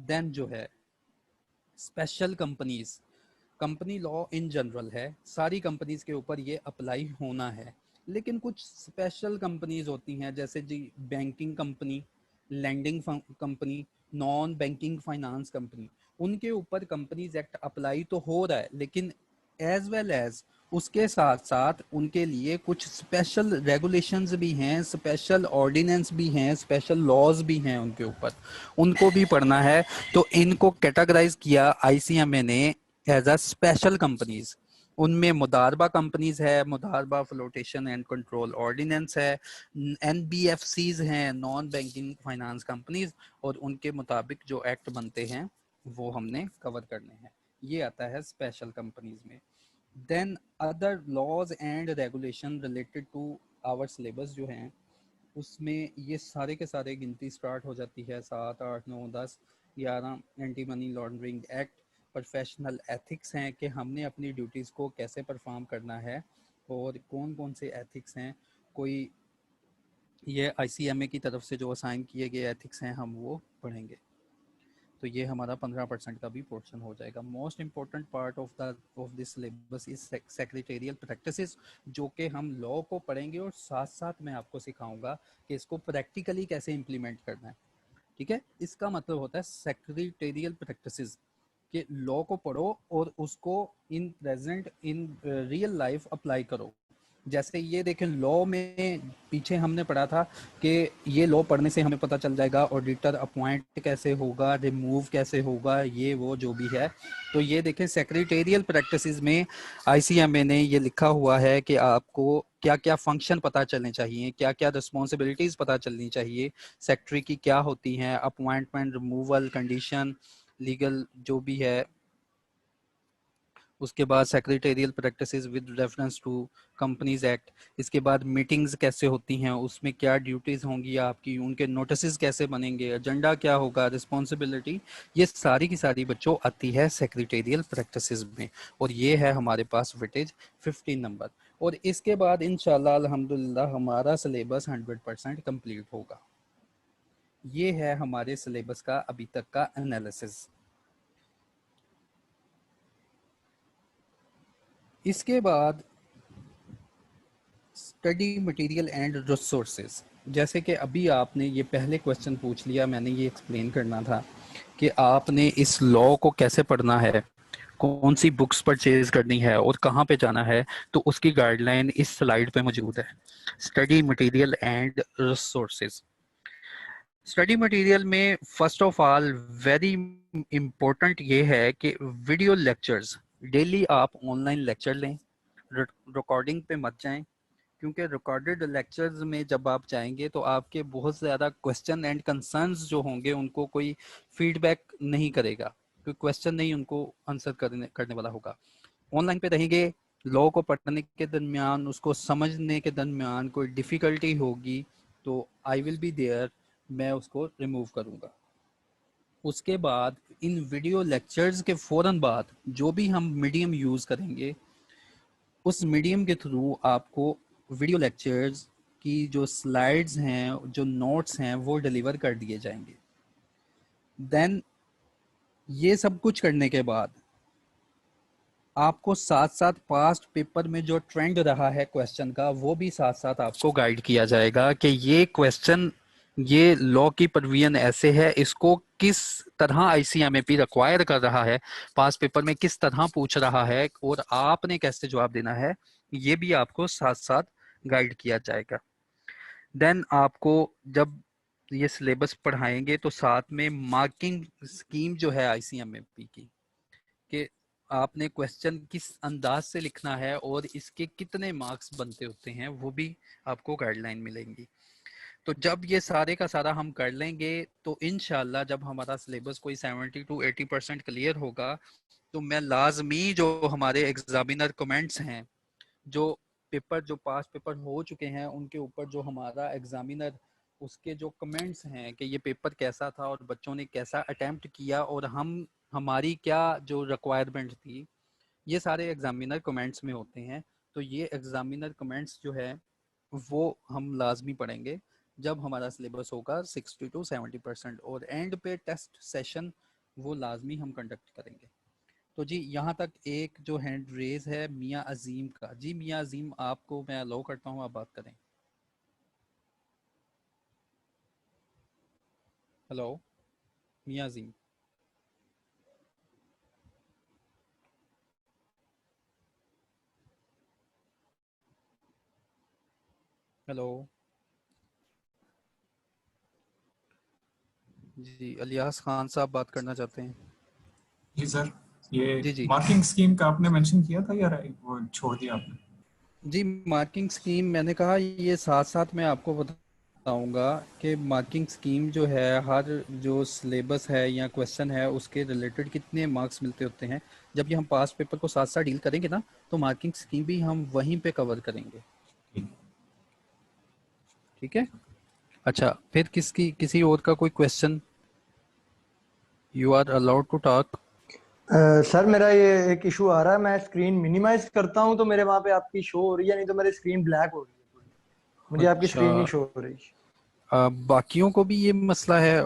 देन जो है special companies, company law in general है, सारी कंपनीज के ऊपर ये अप्लाई होना है, लेकिन कुछ स्पेशल कंपनीज होती हैं जैसे जी banking company, lending company, non banking finance company, उनके ऊपर कंपनीज एक्ट अप्लाई तो हो रहा है, लेकिन एज वेल एज उसके साथ साथ उनके लिए कुछ स्पेशल रेगुलेशंस भी हैं, स्पेशल ऑर्डिनेंस भी हैं, स्पेशल लॉज भी हैं उनके ऊपर, उनको भी पढ़ना है। तो इनको कैटेगराइज किया आईसीएमए ने एज अ स्पेशल कंपनीज, उनमें मुदारबा कंपनीज है, मुदारबा फ्लोटेशन एंड कंट्रोल ऑर्डिनेंस है, एनबीएफसीज हैं, नॉन बैंकिंग फाइनेंस कंपनीज, और उनके मुताबिक जो एक्ट बनते हैं वो हमने कवर करने हैं, ये आता है स्पेशल कंपनीज में। Then other laws and regulation related to our syllabus जो हैं उसमें ये सारे के सारे गिनती स्टार्ट हो जाती है 7, 8, 9, 10, 11, anti money laundering act, professional ethics हैं कि हमने अपनी ड्यूटीज़ को कैसे परफॉर्म करना है, और कौन कौन से एथिक्स हैं, कोई ये आईसीएमए की तरफ से जो असाइन किए गए एथिक्स हैं हम वो पढ़ेंगे। तो ये हमारा 15% का भी पोर्शन हो जाएगा। Most important part of this syllabus is secretarial practices, जो कि हम लॉ को पढ़ेंगे और साथ साथ मैं आपको सिखाऊंगा कि इसको प्रैक्टिकली कैसे इम्प्लीमेंट करना है, ठीक है। इसका मतलब होता है सेक्रेटेरियल प्रैक्टिसेस कि लॉ को पढ़ो और उसको in present in real life apply करो, जैसे ये देखें लॉ में पीछे हमने पढ़ा था कि ये लॉ पढ़ने से हमें पता चल जाएगा ऑडिटर अपॉइंट कैसे होगा, रिमूव कैसे होगा, ये वो जो भी है। तो ये देखें सेक्रेटेरियल प्रैक्टिसेस में आईसीएमए ने ये लिखा हुआ है कि आपको क्या क्या फंक्शन पता चलने चाहिए, क्या क्या रिस्पॉन्सिबिलिटीज पता चलनी चाहिए, सेक्रेटरी की क्या होती हैं, अपॉइंटमेंट, रिमूवल, कंडीशन, लीगल जो भी है। उसके बाद secretarial practices with reference to companies act. इसके बाद मीटिंग्स कैसे होती हैं, उसमें क्या ड्यूटीज होंगी आपकी, उनके नोटिस कैसे बनेंगे, एजेंडा क्या होगा, रिस्पॉन्सिबिलिटी, ये सारी की सारी बच्चों आती है सेक्रेटेरियल प्रैक्टिसेस में। और ये है हमारे पास वेटेज 15 नंबर। और इसके बाद इंशाल्लाह अल्हम्दुलिल्लाह हमारा सिलेबस 100% कंप्लीट होगा। ये है हमारे सिलेबस का अभी तक का एनालिसिस। इसके बाद स्टडी मटेरियल एंड रिसोर्सेज, जैसे कि अभी आपने ये पहले क्वेश्चन पूछ लिया, मैंने ये एक्सप्लेन करना था कि आपने इस लॉ को कैसे पढ़ना है, कौन सी बुक्स परचेज करनी है और कहाँ पे जाना है। तो उसकी गाइडलाइन इस स्लाइड पे मौजूद है। Study material and resources. Study material में first of all very important ये है कि वीडियो लेक्चर्स डेली आप ऑनलाइन लेक्चर लें, रिकॉर्डिंग पे मत जाएं, क्योंकि रिकॉर्डेड लेक्चर्स में जब आप जाएंगे तो आपके बहुत ज़्यादा क्वेश्चन एंड कंसर्न्स जो होंगे उनको कोई फीडबैक नहीं करेगा, कोई क्वेश्चन नहीं उनको आंसर करने वाला होगा। ऑनलाइन पे रहेंगे, लॉ को पढ़ने के दरमियान, उसको समझने के दरमियान कोई डिफ़िकल्टी होगी तो आई विल बी देयर, मैं उसको रिमूव करूँगा। उसके बाद इन वीडियो लेक्चर्स के फ़ौरन बाद जो भी हम मीडियम यूज़ करेंगे उस मीडियम के थ्रू आपको वीडियो लेक्चर्स की जो स्लाइड्स हैं, जो नोट्स हैं, वो डिलीवर कर दिए जाएंगे। देन ये सब कुछ करने के बाद आपको साथ साथ पास्ट पेपर में जो ट्रेंड रहा है क्वेश्चन का वो भी साथ साथ आपको गाइड किया जाएगा कि ये क्वेश्चन, ये लॉ की प्रोविजन ऐसे है, इसको किस तरह आईसीएमएपी रिक्वायर कर रहा है, पास्ट पेपर में किस तरह पूछ रहा है और आपने कैसे जवाब देना है, ये भी आपको साथ साथ गाइड किया जाएगा। देन आपको जब ये सिलेबस पढ़ाएंगे तो साथ में मार्किंग स्कीम जो है आईसीएमएपी की, कि आपने क्वेश्चन किस अंदाज से लिखना है और इसके कितने मार्क्स बनते होते हैं, वो भी आपको गाइडलाइन मिलेंगी। तो जब ये सारे का सारा हम कर लेंगे तो इंशाल्लाह जब हमारा सिलेबस कोई 70 to 80% क्लियर होगा तो मैं लाजमी जो हमारे एग्जामिनर कमेंट्स हैं, जो पेपर जो पास पेपर हो चुके हैं उनके ऊपर जो हमारा एग्जामिनर उसके जो कमेंट्स हैं कि ये पेपर कैसा था और बच्चों ने कैसा अटेम्प्ट किया और हमारी क्या जो रिक्वायरमेंट थी, ये सारे एग्जामिनर कमेंट्स में होते हैं। तो ये एग्जामिनर कमेंट्स जो है वो हम लाजमी पढ़ेंगे जब हमारा सिलेबस होगा 60 to 70%। और एंड पे टेस्ट सेशन वो लाजमी हम कंडक्ट करेंगे। तो जी यहाँ तक एक जो हैंड रेज है मियाँ अजीम का। जी मियाँ अजीम, आपको मैं अलाउ करता हूँ, आप बात करें। हेलो मियाँ अजीम। हेलो जी, अलियास खान साहब बात करना चाहते हैं। जी सर, ये जी जी मार्किंग स्कीम का आपने मेंशन किया था या वो छोड़ दिया आपने? जी, मार्किंग स्कीम मैंने कहा ये साथ साथ मैं आपको बताऊंगा कि मार्किंग स्कीम जो है हर जो सिलेबस है या क्वेश्चन है उसके रिलेटेड कितने मार्क्स मिलते होते हैं। जब ये हम पास पेपर को साथ साथ डील करेंगे ना तो मार्किंग स्कीम भी हम वहीं पे कवर करेंगे। ठीक है, अच्छा फिर किसी और का कोई question? You are allowed to talk. Sir मेरा ये एक इशू आ रहा है, मैं स्क्रीन मिनिमाइज करता हूँ तो मेरे वहाँ पे आपकी शो हो रही है, नहीं तो मेरी स्क्रीन ब्लैक हो रही है पूरी। मुझे आपकी स्क्रीन नहीं शो हो रही। बाकियों को भी ये मसला है,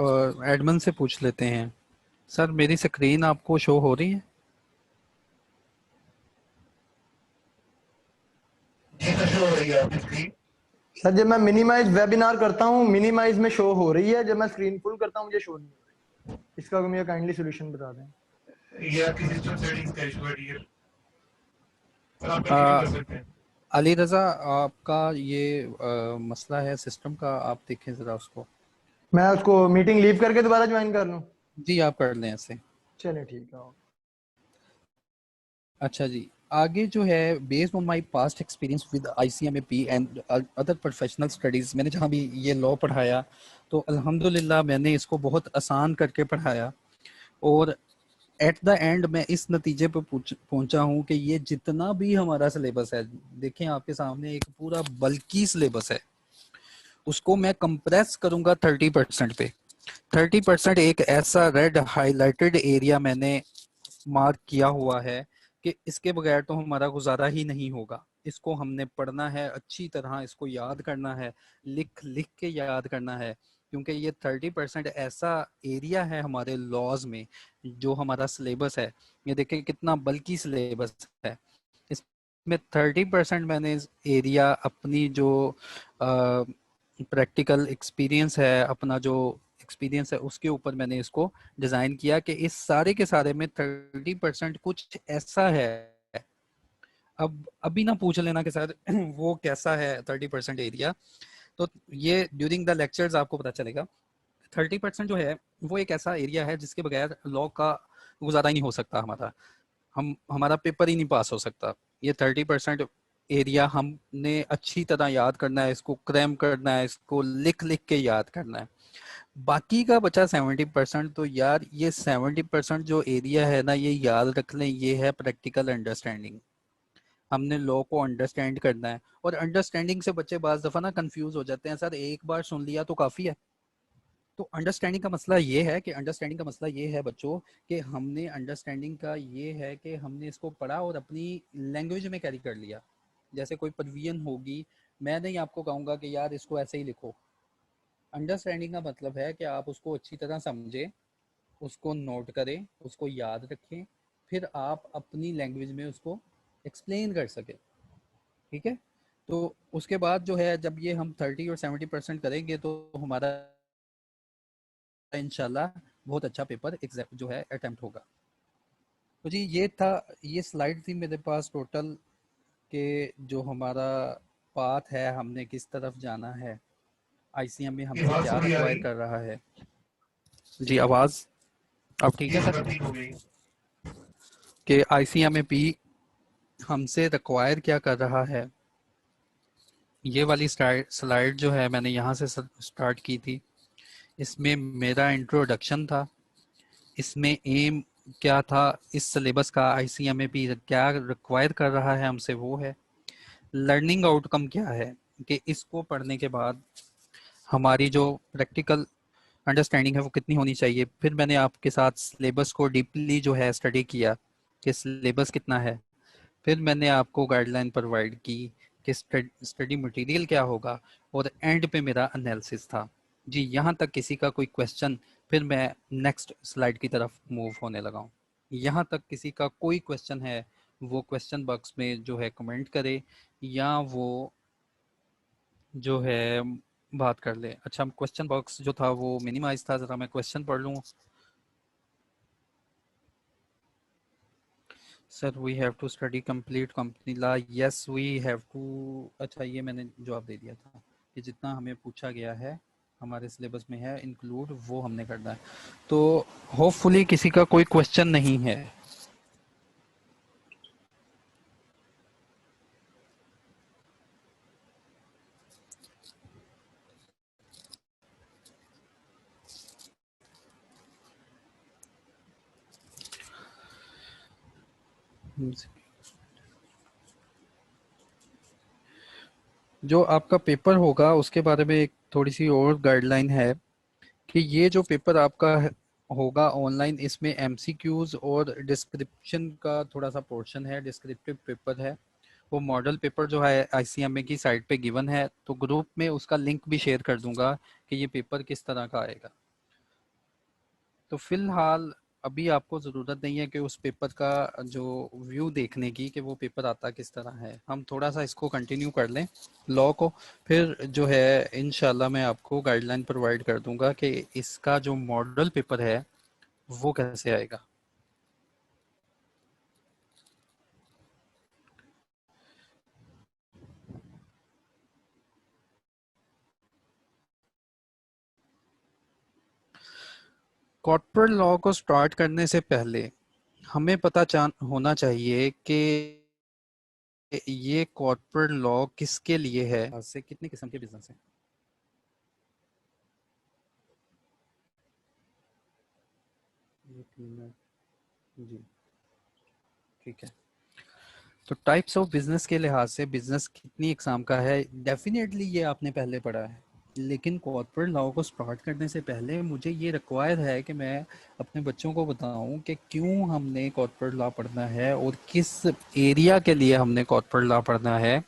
एडमिन से पूछ लेते हैं। सर मेरी स्क्रीन आपको शो हो रही है? शो हो रही है आपकी स्क्रीन? सर जब मैं मिनिमाइज वेबिनार करता हूँ मिनिमाइज में शो हो रही है, जब मैं स्क्रीन फुल करता हूँ मुझे शो नहीं हो रही। इसका मुझे काइंडली सोल्यूशन बता दें। ये आपकी सिस्टम सेटिंग्स का इशू है डियर। सर आप कंटिन्यू कर सकते हैं। अली रजा, आपका ये मसला है सिस्टम का, आप देखें ज़रा उसको। मैं उसको मीटिंग लीव करके दोबारा ज्वाइन कर लूँ? जी आप कर लें ऐसे। चलिए ठीक है। अच्छा जी, आगे जो है based on my past experience with ICMAP and other professional studies, मैंने जहाँ भी ये लॉ पढ़ाया तो अल्हम्दुलिल्लाह मैंने इसको बहुत आसान करके पढ़ाया और एट द एंड मैं इस नतीजे पर पहुंचा हूं कि ये जितना भी हमारा सिलेबस है, देखें आपके सामने एक पूरा बल्कि सिलेबस है, उसको मैं कंप्रेस करूंगा 30% पे। 30% एक ऐसा रेड हाईलाइटेड एरिया मैंने मार्क किया हुआ है कि इसके बगैर तो हमारा गुजारा ही नहीं होगा। इसको हमने पढ़ना है अच्छी तरह, इसको याद करना है, लिख लिख के याद करना है, क्योंकि ये 30% ऐसा एरिया है हमारे लॉज में जो हमारा सिलेबस है। ये देखिए कितना बल्कि सिलेबस है। इसमें 30% मैंने इस एरिया अपनी जो प्रैक्टिकल एक्सपीरियंस है, अपना जो एक्सपीरियंस है उसके ऊपर मैंने इसको डिजाइन किया कि इस सारे के सारे में 30% कुछ ऐसा है। अब अभी ना पूछ लेना कि सर वो कैसा है 30% एरिया, तो ये ड्यूरिंग द लेक्चर्स आपको पता चलेगा। 30% जो है वो एक ऐसा एरिया है जिसके बगैर लॉ का गुजारा ही नहीं हो सकता हमारा, हमारा पेपर ही नहीं पास हो सकता। ये 30% एरिया हमने अच्छी तरह याद करना है, इसको क्रैम करना है, इसको लिख लिख के याद करना है। बाकी का बचा 70%, तो यार ये 70% जो एरिया है ना, ये याद रख लें, ये है प्रैक्टिकल अंडरस्टैंडिंग। हमने लॉ को अंडरस्टैंड करना है, और अंडरस्टैंडिंग से बच्चे बाज दफा ना कंफ्यूज हो जाते हैं, सर एक बार सुन लिया तो काफी है। तो अंडरस्टैंडिंग का मसला ये है कि अंडरस्टैंडिंग का मसला ये है बच्चों कि हमने अंडरस्टैंडिंग का ये है कि हमने इसको पढ़ा और अपनी लैंग्वेज में कैरी कर लिया। जैसे कोई परवीन होगी, मैं नहीं आपको कहूँगा कि यार इसको ऐसे ही लिखो। अंडरस्टैंडिंग का मतलब है कि आप उसको अच्छी तरह समझें, उसको नोट करें, उसको याद रखें, फिर आप अपनी लैंग्वेज में उसको एक्सप्लेन कर सकें। ठीक है, तो उसके बाद जो है जब ये हम 30 और 70% करेंगे तो हमारा इंशाल्लाह बहुत अच्छा पेपर एग्जाम जो है अटेम्प्ट होगा। तो जी ये था, ये स्लाइड थी मेरे पास टोटल के जो हमारा पाथ है, हमने किस तरफ जाना है, आईसीएम में हमसे आवाज क्या थोड़ी आ रिक्वायर रही, कर रहा है। जी आवाज़ अब ठीक जी है अब सर? ठीक हो गई। कि आईसीएमपी हमसे रिक्वायर क्या कर रहा है। ये वाली स्लाइड जो है मैंने यहाँ से स्टार्ट की थी, इसमें मेरा इंट्रोडक्शन था, इसमें एम क्या था इस सिलेबस का, आईसीएमपी क्या रिक्वायर कर रहा है हमसे वो है, लर्निंग आउटकम क्या है कि इसको पढ़ने के बाद हमारी जो प्रैक्टिकल अंडरस्टैंडिंग है वो कितनी होनी चाहिए। फिर मैंने आपके साथ सिलेबस को डीपली जो है स्टडी किया कि सिलेबस कितना है। फिर मैंने आपको गाइडलाइन प्रोवाइड की कि स्टडी मटेरियल क्या होगा, और एंड पे मेरा एनालिसिस था। जी यहाँ तक किसी का कोई क्वेश्चन? फिर मैं नेक्स्ट स्लाइड की तरफ मूव होने लगा हूँ। यहाँ तक किसी का कोई क्वेश्चन है वो क्वेश्चन बॉक्स में जो है कमेंट करे, या वो जो है बात कर ले। अच्छा, क्वेश्चन बॉक्स जो था वो मिनिमाइज था, ज़रा मैं क्वेश्चन पढ़ लूँ। Sir we have to study complete company law, yes we have to. अच्छा ये मैंने जवाब दे दिया था कि जितना हमें पूछा गया है हमारे सिलेबस में है इंक्लूड, वो हमने करना है। तो होपफुली किसी का कोई क्वेश्चन नहीं है। जो आपका पेपर होगा उसके बारे में एक थोड़ी सी और गाइडलाइन है कि ये जो पेपर आपका होगा ऑनलाइन, इसमें एमसीक्यूज और डिस्क्रिप्शन का थोड़ा सा पोर्शन है, डिस्क्रिप्टिव पेपर है। वो मॉडल पेपर जो है आईसीएमए की साइट पे गिवन है, तो ग्रुप में उसका लिंक भी शेयर कर दूंगा कि ये पेपर किस तरह का आएगा। तो फिलहाल अभी आपको ज़रूरत नहीं है कि उस पेपर का जो व्यू देखने की कि वो पेपर आता किस तरह है। हम थोड़ा सा इसको कंटिन्यू कर लें लॉ को, फिर जो है इंशाल्लाह मैं आपको गाइडलाइन प्रोवाइड कर दूंगा कि इसका जो मॉडल पेपर है वो कैसे आएगा। कॉर्पोरेट लॉ को स्टार्ट करने से पहले हमें पता होना चाहिए कि ये कॉर्पोरेट लॉ किसके लिए है। आज से कितने किस्म के बिजनेस हैं? जी ठीक है। तो टाइप्स ऑफ बिजनेस के लिहाज से बिजनेस कितनी इकसाम का है, डेफिनेटली ये आपने पहले पढ़ा है, लेकिन कॉर्पोरेट लॉ को स्टार्ट करने से पहले मुझे ये रिक्वायर है कि मैं अपने बच्चों को बताऊं कि क्यों हमने कॉर्पोरेट लॉ पढ़ना है और किस एरिया के लिए हमने कॉर्पोरेट लॉ पढ़ना है,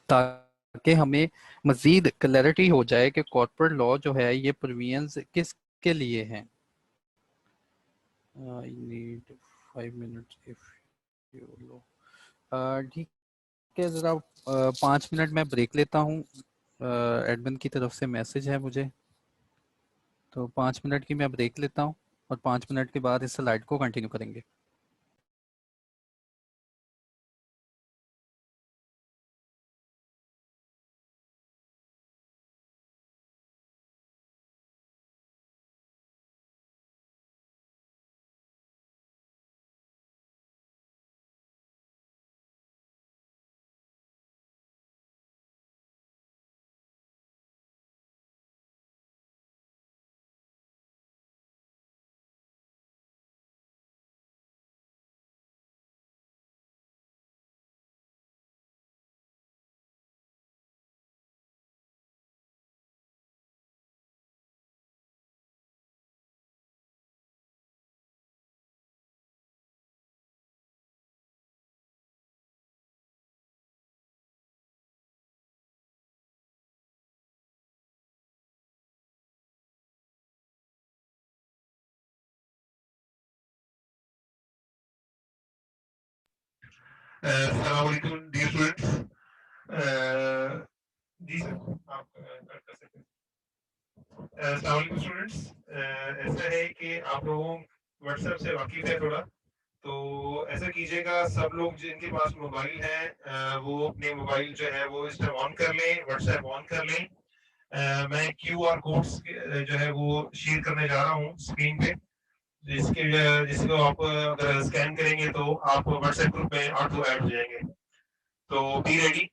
ताकि हमें मज़ीद क्लैरिटी हो जाए कि कॉर्पोरेट लॉ जो है ये प्रोविजंस किसके लिए हैं। I need 5 minutes if you allow. ठीक है, ज़रा 5 मिनट मैं ब्रेक लेता हूँ। एडमिन की तरफ से मैसेज है मुझे, तो 5 मिनट की मैं ब्रेक लेता हूँ और 5 मिनट के बाद इस स्लाइड को कंटिन्यू करेंगे। अस्सलाम वालेकुम डियर स्टूडेंट्स। जी सर, आप कर सकते हैं। अस्सलाम वालेकुम स्टूडेंट्स। ऐसा है कि आप लोगों व्हाट्सएप से वाकिफ है थोड़ा, तो ऐसा कीजिएगा, सब लोग जिनके पास मोबाइल है वो अपने मोबाइल जो है वो इस टाइम ऑन कर लें, व्हाट्सएप ऑन कर लें। मैं क्यूआर कोड्स जो है वो शेयर करने जा रहा हूँ स्क्रीन पे, जिसको आप अगर स्कैन करेंगे तो आप व्हाट्सएप ग्रुप में ऑटो ऐड हो जाएंगे। तो be ready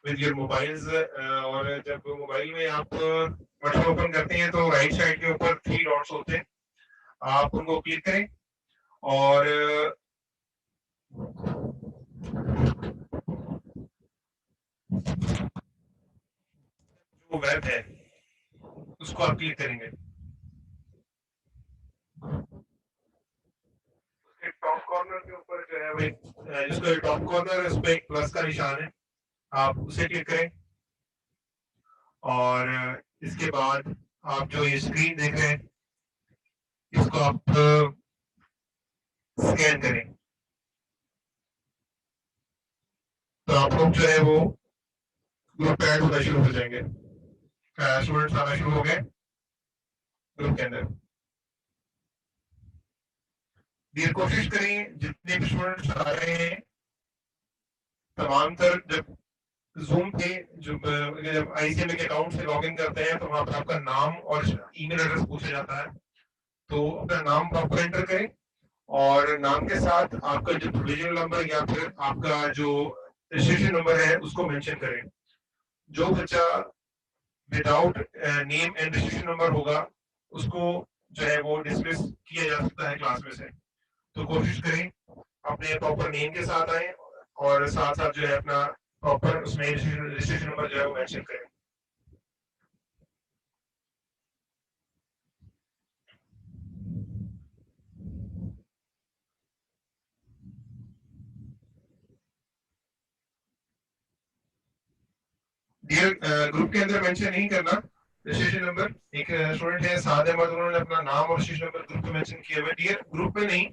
with your mobiles. और जब मोबाइल में आप व्हाट्सएप ओपन करते हैं तो राइट साइड के ऊपर 3 डॉट्स होते हैं, आप उनको क्लिक करें और जो वेब है उसको आप क्लिक करेंगे। उसके टॉप कॉर्नर के ऊपर जो है वो जिसका टॉप कॉर्नर है उस पर एक प्लस का निशान है, आप उसे क्लिक करें और इसके बाद आप जो ये स्क्रीन देख रहे हैं इसको आप स्कैन करें, तो आप लोग जो है वो ग्रुप ऐड होना शुरू हो जाएंगे। स्टूडेंट्स आना शुरू हो गए ग्रुप के अंदर। ये कोशिश करें जितने भी स्टूडेंट्स आ रहे हैं तमाम तर, जब जूम पे जब आईसीएमए के अकाउंट से लॉगिन करते हैं तो वहां पर आपका नाम और ईमेल एड्रेस पूछा जाता है, तो अपना नाम प्रॉपर एंटर करें और नाम के साथ आपका जो प्रोविजनल नंबर या फिर आपका जो रजिस्ट्रेशन नंबर है उसको मेंशन करें। जो बच्चा without name and registration number होगा उसको जो है वो डिसमिस किया जा सकता है क्लास में से, तो कोशिश करें अपने प्रॉपर नेम के साथ आए और साथ साथ जो है अपना प्रॉपर उसमें रजिस्ट्रेशन नंबर जो है वो मेंशन करें। डियर ग्रुप के अंदर मेंशन नहीं करना रजिस्ट्रेशन नंबर। एक स्टूडेंट है साद अहमद, उन्होंने अपना नाम और रजिस्ट्रेशन नंबर ग्रुप में मेंशन किया हुआ है। डियर ग्रुप में नहीं,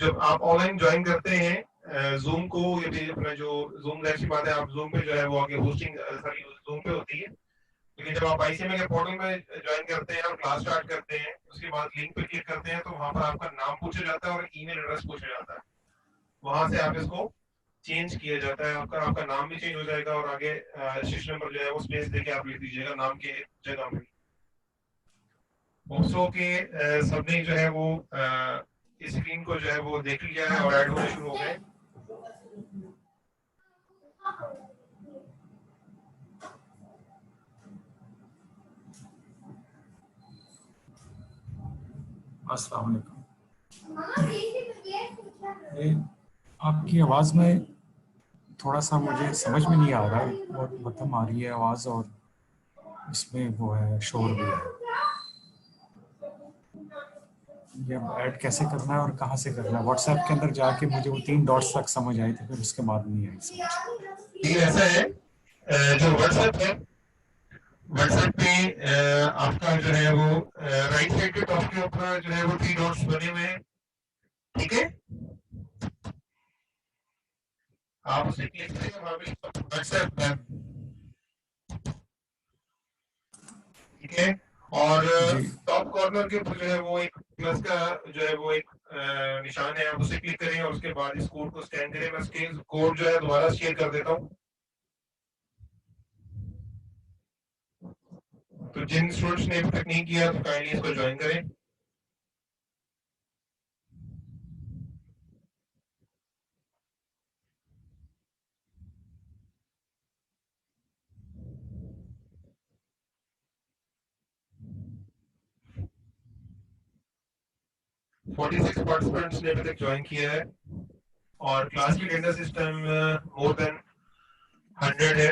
जब आप ऑनलाइन ज्वाइन करते हैं जूम को, ये भी अपना जो जूम लाइव की बात है, आप जूम पे जो है वो आगे होस्टिंग सारी जूम पे होती है, लेकिन जब आप आईसीएमए के पोर्टल में ज्वाइन करते हैं और क्लास स्टार्ट करते हैं उसके बाद लिंक पे क्लिक करते हैं तो वहां पर आपका नाम पूछा जाता है और ईमेल एड्रेस पूछा जाता है, वहां से आप इसको चेंज किया जाता है, आपका नाम भी चेंज हो जाएगा और आगे रजिस्ट्रेशन नंबर जो है वो स्पेस देके आप लिख दीजिएगा नाम के जगह में। होप्सो के सबने जो है वो इस स्क्रीन को जो है वो देख लिया है और ऐड होने शुरू हो गए। अस्सलाम वालेकुम। ये आपकी आवाज़ में थोड़ा सा मुझे समझ में नहीं आ रहा है, बहुत मध्यम आ रही है आवाज़ और इसमें वो है शोर भी है। ये अब ऐड कैसे करना है और कहाँ से करना है? व्हाट्सएप के अंदर जाके मुझे वो 3 डॉट्स तक समझ आई थी, फिर उसके बाद नहीं आई समझ। ये ऐसा है जो व्हाट्सएप है, व्हाट्सएप पे आपका जो है वो राइट साइड के टॉप के ऊपर जो है वो 3 डॉट्स बने हुए हैं, ठीक है। आप उसे क्लिक करेंगे, वहां पे व्हाट्सएप वेब, ठीक है। और जी टॉप कॉर्नर के ऊपर जो है वो एक प्लस का जो है वो एक निशान है, आप उसे क्लिक करें और उसके बाद इस कोड को स्कैन करें। मैं उसके कोड जो है दोबारा शेयर कर देता हूँ। तो जिन स्टूडेंट्स ने अभी तक नहीं किया तो काइंडली इसको ज्वाइन करें। फोर्टी सिक्स पार्टिसिपेंट्स ने अभी तक ज्वाइन किया है और क्लास की अटेंडेंस सिस्टम मोर देन 100 है।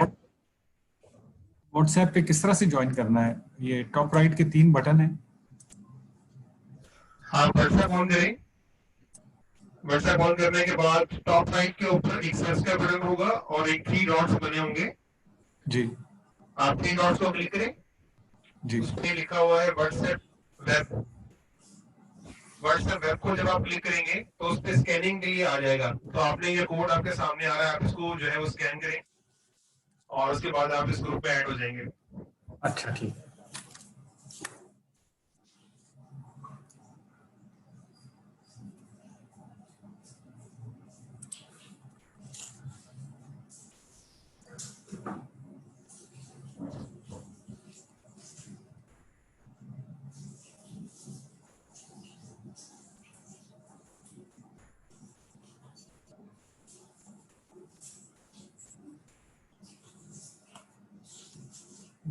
व्हाट्सएप पे किस तरह से ज्वाइन करना है? ये टॉप राइट के 3 बटन हैं। आप व्हाट्सएप ऑन करें, व्हाट्सएप ऑन करने के बाद टॉप राइट के ऊपर एक सर्च का बटन होगा और एक 3 डॉट्स बने होंगे। जी आप 3 डॉट्स को क्लिक करें, जी उसमें लिखा हुआ है व्हाट्सएप वेब। व्हाट्सएप वेब को जब आप क्लिक करेंगे तो उस पर स्कैनिंग के लिए आ जाएगा। तो आपने ये कोड आपके सामने आ रहा है, आप इसको जो है वो स्कैन करें और उसके बाद आप इस ग्रुप में ऐड हो जाएंगे। अच्छा ठीक है।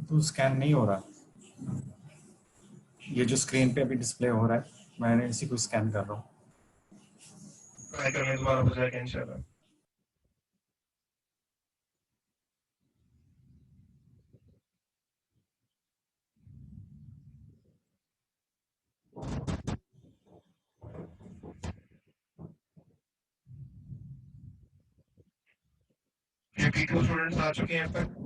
तो स्कैन नहीं हो रहा, ये जो स्क्रीन पे अभी डिस्प्ले हो रहा है, मैंने इसी को स्कैन कर रहा हूँ। ट्राई करने दोबारा हो जाएगा इंशाल्लाह। ये 2 स्टूडेंट्स आ चुके हैं अब तक।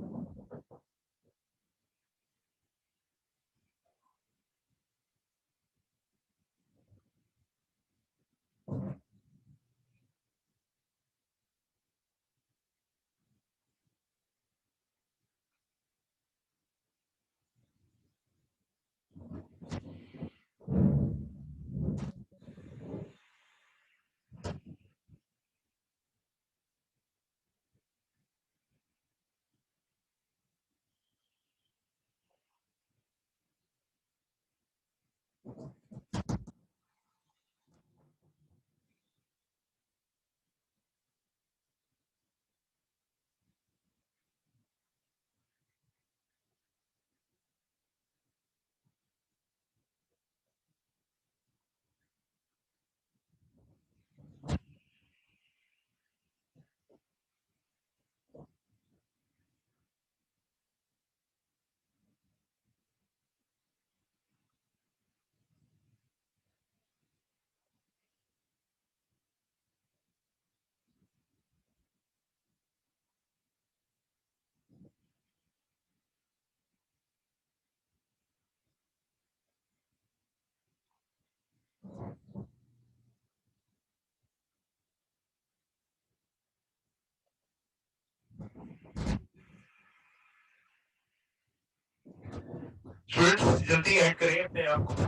स्टूडेंट्स जल्दी ऐड करें अपने आप को।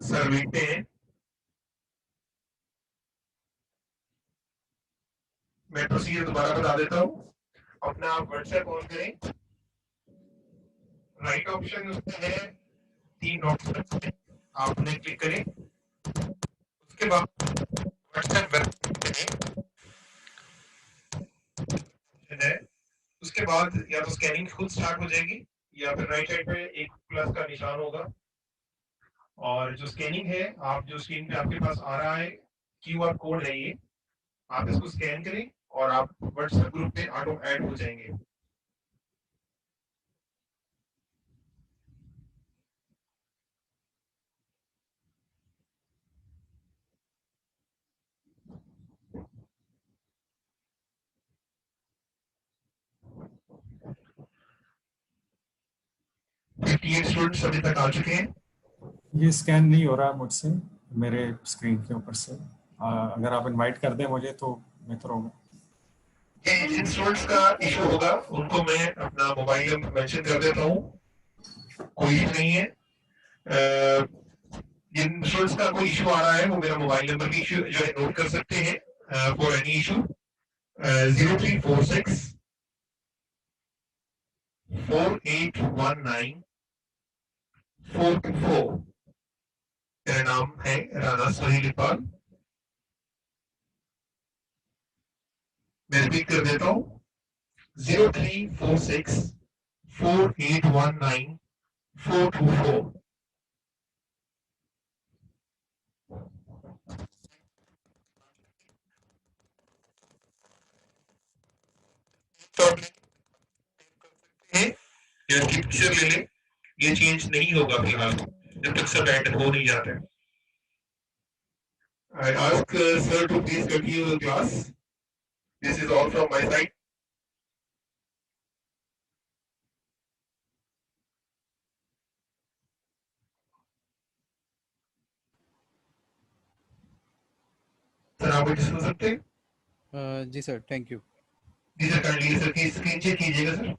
सर वेट पे हैं। मैं प्रोसीजर दोबारा बता देता हूँ। अपना आप व्हाट्सएप ऑन करें, राइट ऑप्शन उसमें है 3 डॉट्स में आप उन्हें क्लिक करें। उसके बाद व्हाट्सएप वेब है, उसके बाद या तो स्कैनिंग खुद स्टार्ट हो जाएगी या फिर राइट साइड पे एक प्लस का निशान होगा, और जो स्कैनिंग है, आप जो स्क्रीन पे आपके पास आ रहा है क्यूआर कोड है ये, आप इसको स्कैन करें और आप व्हाट्सएप ग्रुप पे ऑटो ऐड हो जाएंगे। स्टूडेंट्स अभी तक आ चुके हैं। ये स्कैन नहीं हो रहा मुझसे मेरे स्क्रीन के ऊपर से। अगर आप इनवाइट कर दें मुझे तो बेहतर होगा। जिन स्टूडेंट्स का इशू होगा उनको मैं अपना मोबाइल नंबर मेंशन कर देता हूँ, कोई इशू नहीं है। जिन स्टूडेंट्स का कोई इशू आ रहा है वो मेरा मोबाइल नंबर भी इशू जो है नोट कर सकते हैं फॉर एनी इशू। 0346 4819 424। मेरा नाम है राना सोहेल इकबाल। मैं रिपीट कर देता हूँ 0346 4819 424। पिक्चर ले लें, ये चेंज नहीं होगा फिलहाल जब तक सब ऐड हो नहीं जाते। I ask sir to please continue the class. This is all from my side. Sir आप मुझे सुन सकते हैं? जी सर, थैंक यू। जी सर, काइंडली सर की स्क्रीन चेक कीजिएगा सर।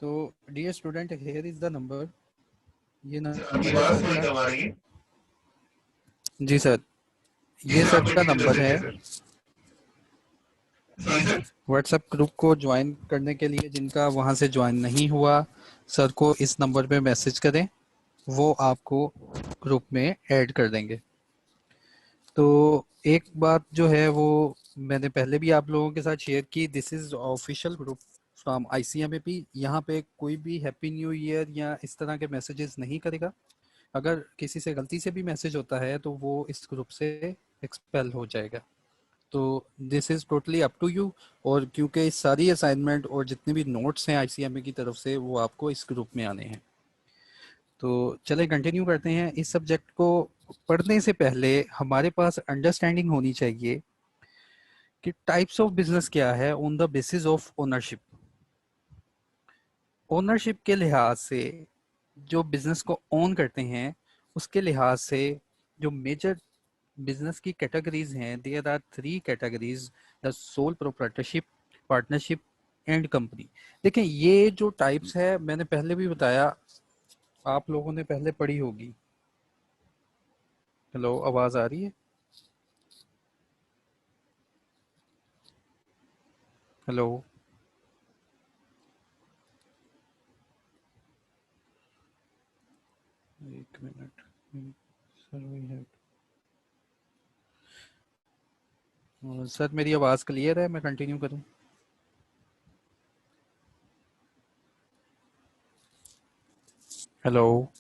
तो dear student, here is the number. ये आपकी आवाज थोड़ी कम आ रही है। जी सर, ये सर का नंबर है। व्हाट्सएप ग्रुप को ज्वाइन करने के लिए जिनका वहाँ से ज्वाइन नहीं हुआ, सर को इस नंबर पे मैसेज करें, वो आपको ग्रुप में ऐड कर देंगे। तो एक बात जो है वो मैंने पहले भी आप लोगों के साथ शेयर की, this is official group from ICMAP। यहाँ पे कोई भी हैप्पी न्यू ईयर या इस तरह के मैसेजेस नहीं करेगा। अगर किसी से गलती से भी मैसेज होता है तो वो इस ग्रुप से एक्सपेल हो जाएगा। तो this is totally up to you. और क्योंकि सारी असाइनमेंट और जितने भी नोट्स हैं ICMA की तरफ से वो आपको इस ग्रुप में आने हैं। तो चले कंटिन्यू करते हैं। इस सब्जेक्ट को पढ़ने से पहले हमारे पास अंडरस्टैंडिंग होनी चाहिए कि टाइप्स ऑफ बिजनेस क्या है on the basis of ownership. Ownership के लिहाज से जो बिजनेस को ओन करते हैं उसके लिहाज से जो मेजर बिजनेस की कैटेगरीज हैं, there are 3 categories, the sole proprietorship, partnership and company. देखें, ये जो टाइप्स है मैंने पहले भी बताया, आप लोगों ने पहले पढ़ी होगी। हेलो, आवाज आ रही है? हेलो, एक मिनट सर, मेरी आवाज क्लियर है? मैं कंटिन्यू करूं? हेलो,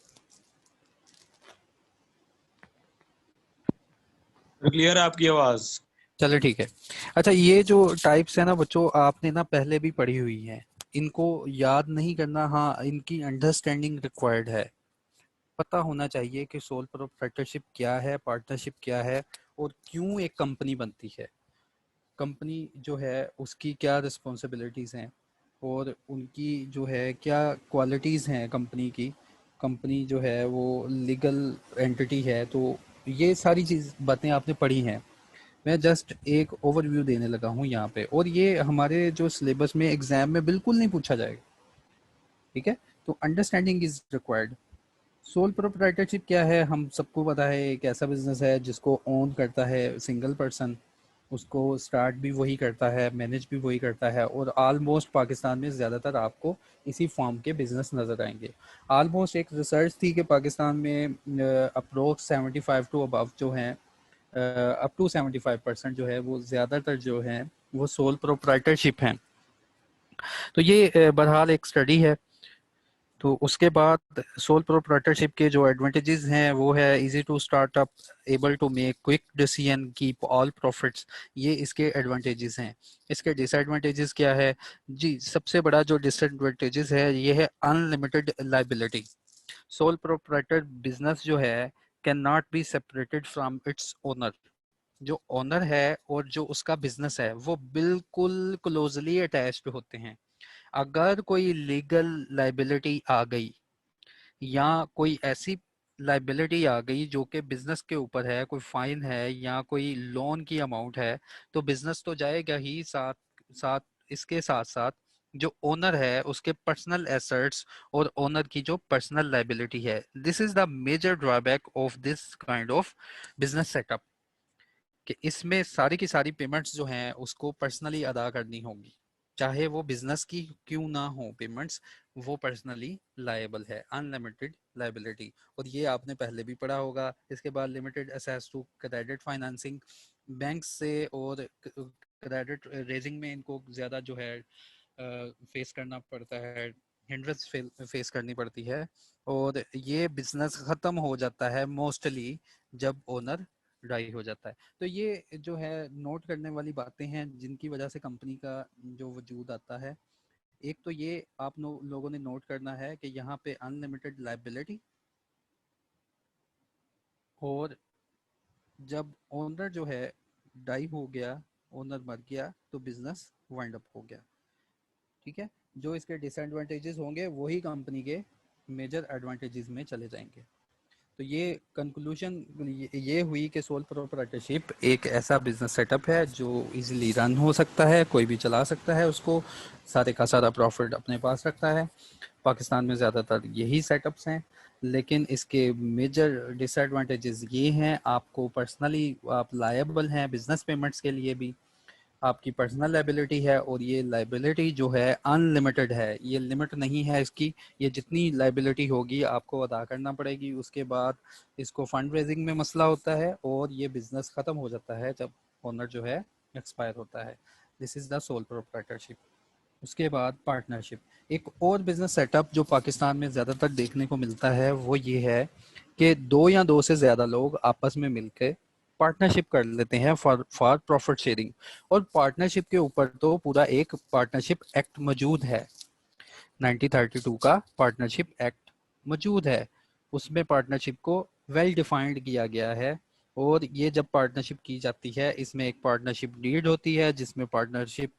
क्लियर है आपकी आवाज? चलो ठीक है। अच्छा, ये जो टाइप्स है ना बच्चों, आपने ना पहले भी पढ़ी हुई हैं, इनको याद नहीं करना। हाँ, इनकी अंडरस्टैंडिंग रिक्वायर्ड है। पता होना चाहिए कि सोल प्रोप्राइटरशिप क्या है, पार्टनरशिप क्या है, और क्यों एक कंपनी बनती है। कंपनी जो है उसकी क्या रिस्पॉन्सिबिलिटीज़ हैं और उनकी जो है क्या क्वालिटीज़ हैं कंपनी की। कंपनी जो है वो लीगल एंटिटी है, तो ये सारी चीज़ बातें आपने पढ़ी हैं। मैं जस्ट एक ओवरव्यू देने लगा हूँ यहाँ पे, और ये हमारे जो सिलेबस में एग्जाम में बिल्कुल नहीं पूछा जाएगा। ठीक है, तो understanding is required. Sole proprietorship क्या है? हम सबको पता है, एक ऐसा बिजनेस है जिसको ओन करता है सिंगल पर्सन। उसको स्टार्ट भी वही करता है, मैनेज भी वही करता है, और ऑलमोस्ट पाकिस्तान में ज़्यादातर आपको इसी फॉर्म के बिजनेस नज़र आएंगे। ऑलमोस्ट एक रिसर्च थी कि पाकिस्तान में अप्रोक्स 75 टू अबव जो हैं, अप टू 75% जो है वो ज़्यादातर जो है वो सोल प्रोप्राइटरशिप हैं। तो ये बहरहाल एक स्टडी है। तो उसके बाद सोल प्रोप्राइटरशिप के जो एडवांटेजेस हैं वो है easy to startup, able to make quick decision, keep all profits. ये इसके एडवांटेजेस हैं। इसके डिसएडवांटेजेस क्या है जी? सबसे बड़ा जो डिसएडवांटेजेस है ये है unlimited liability. Sole proprietor business जो है can not be separated from its owner. जो ओनर है और जो उसका बिजनेस है वो बिल्कुल क्लोजली अटैच्ड होते हैं। अगर कोई लीगल लाइबिलिटी आ गई या कोई ऐसी लाइबिलिटी आ गई जो कि बिजनेस के ऊपर है, कोई फाइन है या कोई लोन की अमाउंट है, तो बिजनेस तो जाएगा ही, साथ साथ इसके साथ साथ जो ओनर है उसके पर्सनल एसेट्स और ओनर की जो पर्सनल लाइबिलिटी है। This is the major drawback of this kind of business setup, कि इसमें सारी की सारी पेमेंट्स जो हैं उसको पर्सनली अदा करनी होंगी, चाहे वो बिजनेस की क्यों ना हो पेमेंट्स, वो पर्सनली लायबल है, अनलिमिटेड लायबिलिटी। और ये आपने पहले भी पढ़ा होगा। इसके बाद limited access to credit financing, bank से और क्रेडिट रेजिंग में इनको ज़्यादा जो है फेस करना पड़ता है, हिंड्रेंस फेस करनी पड़ती है। और ये बिजनेस ख़त्म हो जाता है मोस्टली जब ओनर डाई हो जाता है। तो ये जो है नोट करने वाली बातें हैं जिनकी वजह से कंपनी का जो वजूद आता है। एक तो ये आप लोगों ने नोट करना है कि यहाँ पे अनलिमिटेड लाइबिलिटी, और जब ओनर जो है डाई हो गया, ओनर मर गया, तो बिजनेस वाइंड अप हो गया। ठीक है, जो इसके डिसएडवांटेजेस होंगे वही कंपनी के मेजर एडवांटेजेस में चले जाएंगे। तो ये कंक्लूजन ये हुई कि सोल प्रोप्राइटरशिप एक ऐसा बिजनेस सेटअप है जो इजीली रन हो सकता है, कोई भी चला सकता है उसको, सारे का सारा प्रॉफिट अपने पास रखता है। पाकिस्तान में ज़्यादातर यही सेटअप्स हैं, लेकिन इसके मेजर डिसएडवांटेजेस ये हैं, आपको पर्सनली आप लायबल हैं बिजनेस पेमेंट्स के लिए भी, आपकी पर्सनल लाइबिलिटी है, और ये लाइबिलिटी जो है अनलिमिटेड है, ये लिमिट नहीं है इसकी। ये जितनी लाइबिलिटी होगी आपको अदा करना पड़ेगी। उसके बाद इसको फंड रेजिंग में मसला होता है और ये बिजनेस ख़त्म हो जाता है जब ओनर जो है एक्सपायर होता है। This is the sole proprietorship. उसके बाद पार्टनरशिप, एक और बिजनेस सेटअप जो पाकिस्तान में ज़्यादातर देखने को मिलता है वो ये है कि दो या दो से ज़्यादा लोग आपस में मिलकर पार्टनरशिप कर लेते हैं फॉर प्रॉफिट शेयरिंग। और पार्टनरशिप के ऊपर तो पूरा एक पार्टनरशिप एक्ट मौजूद है, 1932 का पार्टनरशिप एक्ट मौजूद है। उसमें पार्टनरशिप को वेल डिफाइंड किया गया है। और ये जब पार्टनरशिप की जाती है इसमें एक पार्टनरशिप डीड होती है जिसमें पार्टनरशिप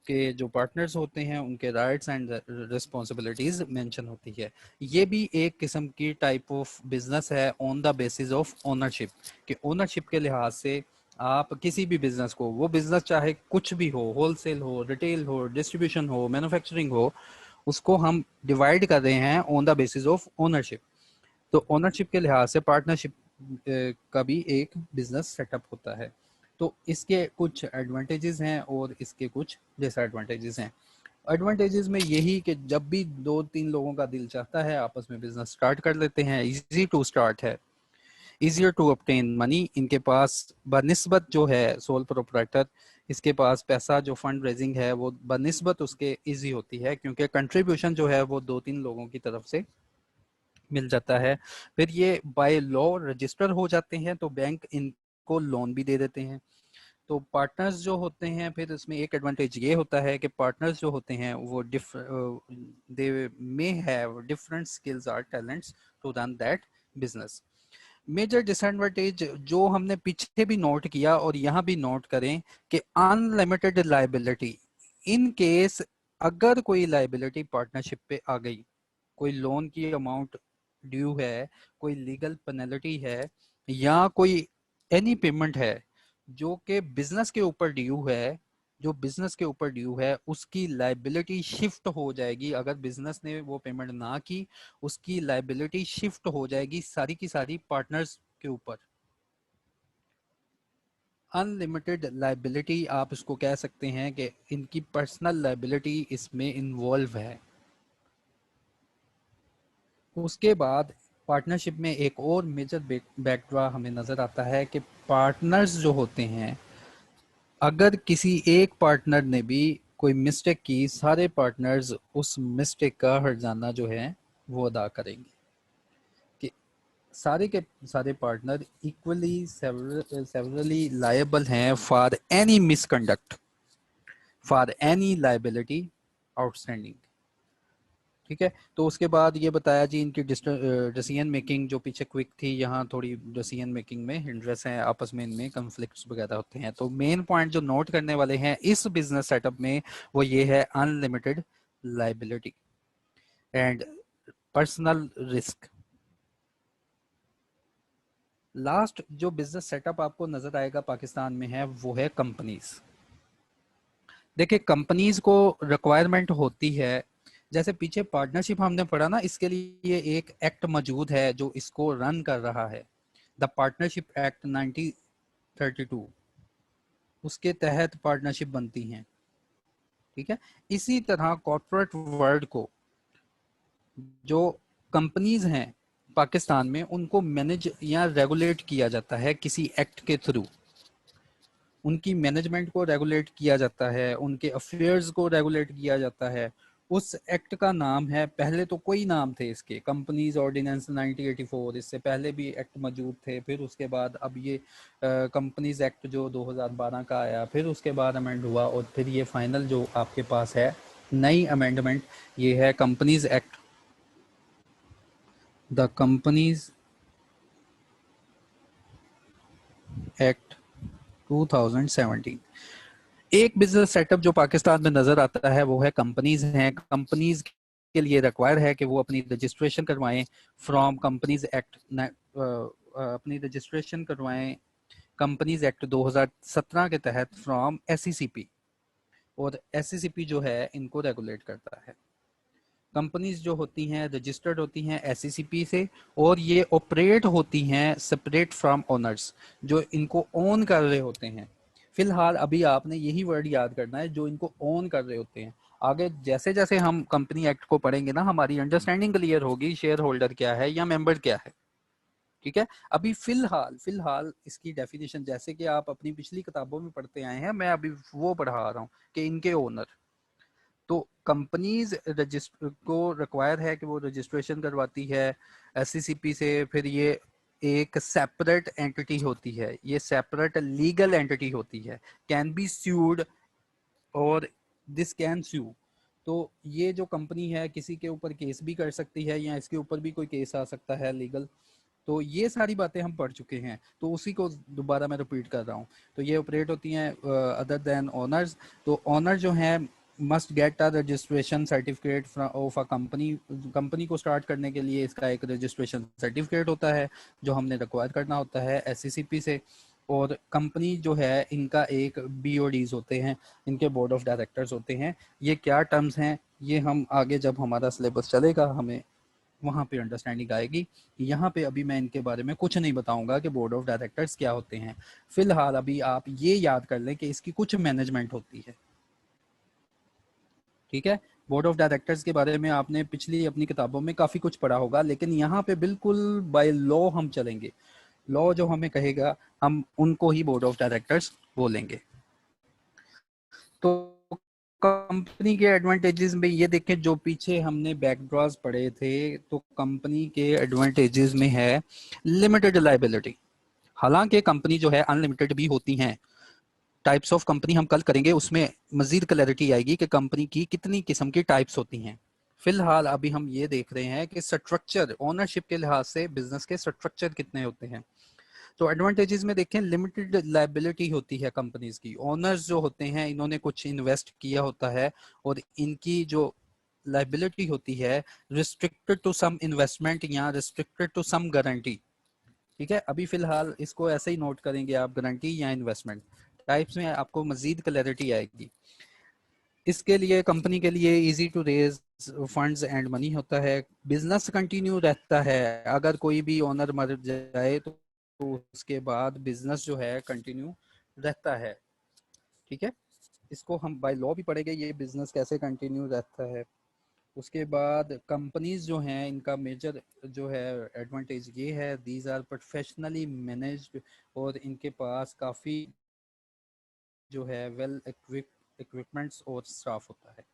के जो पार्टनर्स होते हैं उनके राइट्स एंड रिस्पॉन्सिबिलिटीज मेंशन होती है। ये भी एक किस्म की टाइप ऑफ बिजनेस है on the basis of ownership, कि ओनरशिप के लिहाज से आप किसी भी बिजनेस को, वो बिजनेस चाहे कुछ भी हो, होलसेल हो, रिटेल हो, डिस्ट्रीब्यूशन हो, मैन्युफैक्चरिंग हो, उसको हम डिवाइड कर रहे हैं on the basis of ownership. तो ओनरशिप के लिहाज से पार्टनरशिप का भी एक बिजनेस सेटअप होता है। तो इसके कुछ एडवांटेजेस हैं और इसके कुछ डिसएडवांटेजेस हैं। एडवांटेजेस में यही कि जब भी दो तीन लोगों का दिल चाहता है आपस में बिजनेस स्टार्ट कर लेते हैं, इजी टू स्टार्ट है, इजियर टू ऑब्टेन मनी। इनके पास बनिस्बत जो है सोल प्रोप्राइटर, इसके पास पैसा जो फंड रेजिंग है वो बनिस्बत उसके इजी होती है, क्योंकि कंट्रीब्यूशन जो है वो दो तीन लोगों की तरफ से मिल जाता है। फिर ये बाय लॉ रजिस्टर हो जाते हैं तो बैंक इनको लोन भी दे देते हैं। तो पार्टनर्स जो होते हैं, फिर इसमें एक एडवांटेज ये होता है कि पार्टनर्स जो होते हैं वो they may have different skills और talents to run that business. Major disadvantage जो हमने पीछे भी नोट किया और यहाँ भी नोट करें कि अनलिमिटेड लाइबिलिटी, इन केस अगर कोई लाइबिलिटी पार्टनरशिप पे आ गई, कोई लोन की अमाउंट ड्यू है, कोई लीगल पेनल्टी है, या कोई एनी पेमेंट है जो कि बिजनेस के ऊपर ड्यू है, जो बिजनेस के ऊपर ड्यू है उसकी लाइबिलिटी शिफ्ट हो जाएगी। अगर बिजनेस ने वो पेमेंट ना की, उसकी लाइबिलिटी शिफ्ट हो जाएगी सारी की सारी पार्टनर्स के ऊपर। अनलिमिटेड लाइबिलिटी आप इसको कह सकते हैं कि इनकी पर्सनल लाइबिलिटी इसमें इन्वॉल्व है। उसके बाद पार्टनरशिप में एक और मेजर बैकड्रॉ हमें नज़र आता है कि पार्टनर्स जो होते हैं, अगर किसी एक पार्टनर ने भी कोई मिस्टेक की, सारे पार्टनर्स उस मिस्टेक का हर्जाना जो है वो अदा करेंगे। कि सारे के सारे पार्टनर इक्वली सेवरली लायबल हैं for any misconduct, for any liability outstanding. ठीक है, तो उसके बाद ये बताया जी इनकी डिसीजन मेकिंग जो पीछे क्विक थी, यहाँ थोड़ी डिसीजन मेकिंग में हिंड्रेंस है, आपस में इनमें कन्फ्लिक्ट्स वगैरह होते हैं। तो मेन पॉइंट जो नोट करने वाले हैं इस बिजनेस सेटअप में वो ये है unlimited liability and personal risk. Last जो बिजनेस सेटअप आपको नजर आएगा पाकिस्तान में है वो है कंपनीज। देखिए कंपनीज को रिक्वायरमेंट होती है, जैसे पीछे पार्टनरशिप हमने पढ़ा ना, इसके लिए एक एक्ट मौजूद है जो इसको रन कर रहा है, द पार्टनरशिप एक्ट 1932, उसके तहत पार्टनरशिप बनती हैं। ठीक है, इसी तरह कॉर्पोरेट वर्ल्ड को जो कंपनीज हैं पाकिस्तान में उनको मैनेज या रेगुलेट किया जाता है किसी एक्ट के थ्रू। उनकी मैनेजमेंट को रेगुलेट किया जाता है, उनके अफेयर्स को रेगुलेट किया जाता है। उस एक्ट का नाम है, पहले तो कोई नाम थे इसके, कंपनीज ऑर्डिनेंस 1984, इससे पहले भी एक्ट मौजूद थे, फिर उसके बाद अब ये कंपनीज एक्ट जो 2012 का आया, फिर उसके बाद अमेंड हुआ और फिर ये फाइनल जो आपके पास है नई अमेंडमेंट, ये है companies act, the companies act 2017। एक बिजनेस सेटअप जो पाकिस्तान में नजर आता है वो है कंपनीज हैं। कंपनीज के लिए रिक्वायर है कि वो अपनी रजिस्ट्रेशन करवाएं फ्रॉम कंपनीज एक्ट, अपनी रजिस्ट्रेशन करवाएं कंपनीज एक्ट 2017 के तहत फ्रॉम SECP, और SECP जो है इनको रेगुलेट करता है। कंपनीज जो होती हैं रजिस्टर्ड होती हैं SECP से, और ये ऑपरेट होती हैं सेपरेट फ्रॉम ओनर्स, जो इनको ओन कर रहे होते हैं। फिलहाल अभी आपने यही वर्ड याद करना है, जो इनको ओन कर रहे होते हैं। आगे जैसे जैसे हम कंपनी एक्ट को पढ़ेंगे ना, हमारी अंडरस्टैंडिंग क्लियर होगी शेयर होल्डर क्या है या मेंबर क्या है। ठीक है, अभी फिलहाल इसकी डेफिनेशन जैसे कि आप अपनी पिछली किताबों में पढ़ते आए हैं, मैं अभी वो पढ़ा रहा हूँ कि इनके ओनर। तो कंपनीज रजिस्टर को रिक्वायर है कि वो रजिस्ट्रेशन करवाती है SECP से, फिर ये एक सेपरेट एंटिटी होती है, ये सेपरेट लीगल एंटिटी होती है, कैन बी स्यूड और दिस कैन स्यू। तो ये जो कंपनी है किसी के ऊपर केस भी कर सकती है या इसके ऊपर भी कोई केस आ सकता है लीगल। तो ये सारी बातें हम पढ़ चुके हैं, तो उसी को दोबारा मैं रिपीट कर रहा हूँ। तो ये ऑपरेट होती हैं अदर देन ओनर्स। तो ओनर जो है must get a registration certificate of a company. Company को स्टार्ट करने के लिए इसका एक रजिस्ट्रेशन सर्टिफिकेट होता है जो हमने रिक्वायर करना होता है SECP से। और कंपनी जो है इनका एक BODs होते हैं, इनके बोर्ड ऑफ डायरेक्टर्स होते हैं। ये क्या टर्म्स हैं ये हम आगे जब हमारा सिलेबस चलेगा हमें वहाँ पे अंडरस्टैंडिंग आएगी। यहाँ पे अभी मैं इनके बारे में कुछ नहीं बताऊंगा कि बोर्ड ऑफ डायरेक्टर्स क्या होते हैं। फिलहाल अभी आप ये याद कर लें कि इसकी कुछ मैनेजमेंट होती है। ठीक है, बोर्ड ऑफ डायरेक्टर्स के बारे में आपने पिछली अपनी किताबों में काफ़ी कुछ पढ़ा होगा, लेकिन यहाँ पे बिल्कुल बाय लॉ हम चलेंगे। लॉ जो हमें कहेगा हम उनको ही बोर्ड ऑफ डायरेक्टर्स बोलेंगे। तो कंपनी के एडवांटेजेस में ये देखें, जो पीछे हमने बैकड्रॉज पढ़े थे, तो कंपनी के एडवांटेजेस में है लिमिटेड लायबिलिटी। हालांकि कंपनी जो है अनलिमिटेड भी होती हैं। टाइप्स ऑफ कंपनी हम कल करेंगे, उसमें मजीद क्लैरिटी आएगी कि कंपनी की कितनी किस्म की टाइप्स होती हैं। फिलहाल अभी हम ये देख रहे हैं कि स्ट्रक्चर, ओनरशिप के लिहाज से बिजनेस के स्ट्रक्चर कितने होते हैं। तो एडवांटेजेस में देखें लिमिटेड लायबिलिटी होती है कंपनीज की। ओनर्स जो होते हैं इन्होंने कुछ इन्वेस्ट किया होता है और इनकी जो लायबिलिटी होती है रिस्ट्रिक्टेड टू सम इन्वेस्टमेंट या रिस्ट्रिक्टेड टू सम गारंटी। ठीक है, अभी फिलहाल इसको ऐसे ही नोट करेंगे आप, गारंटी या इन्वेस्टमेंट। टाइप्स में आपको मजीद क्लैरिटी आएगी। इसके लिए कंपनी के लिए easy to raise funds and money होता है। बिजनेस कंटिन्यू रहता है, अगर कोई भी ओनर मर जाए तो उसके बाद बिजनेस जो है कंटिन्यू रहता है, ठीक है। इसको हम बाय लॉ भी पढ़ेंगे, ये बिजनेस कैसे कंटिन्यू रहता है। उसके बाद कंपनीज जो हैं इनका मेजर जो है एडवांटेज ये है, दीज आर प्रोफेशनली मैनेज्ड, और इनके पास काफ़ी जो है वेल इक्विपमेंट्स और स्टाफ होता है।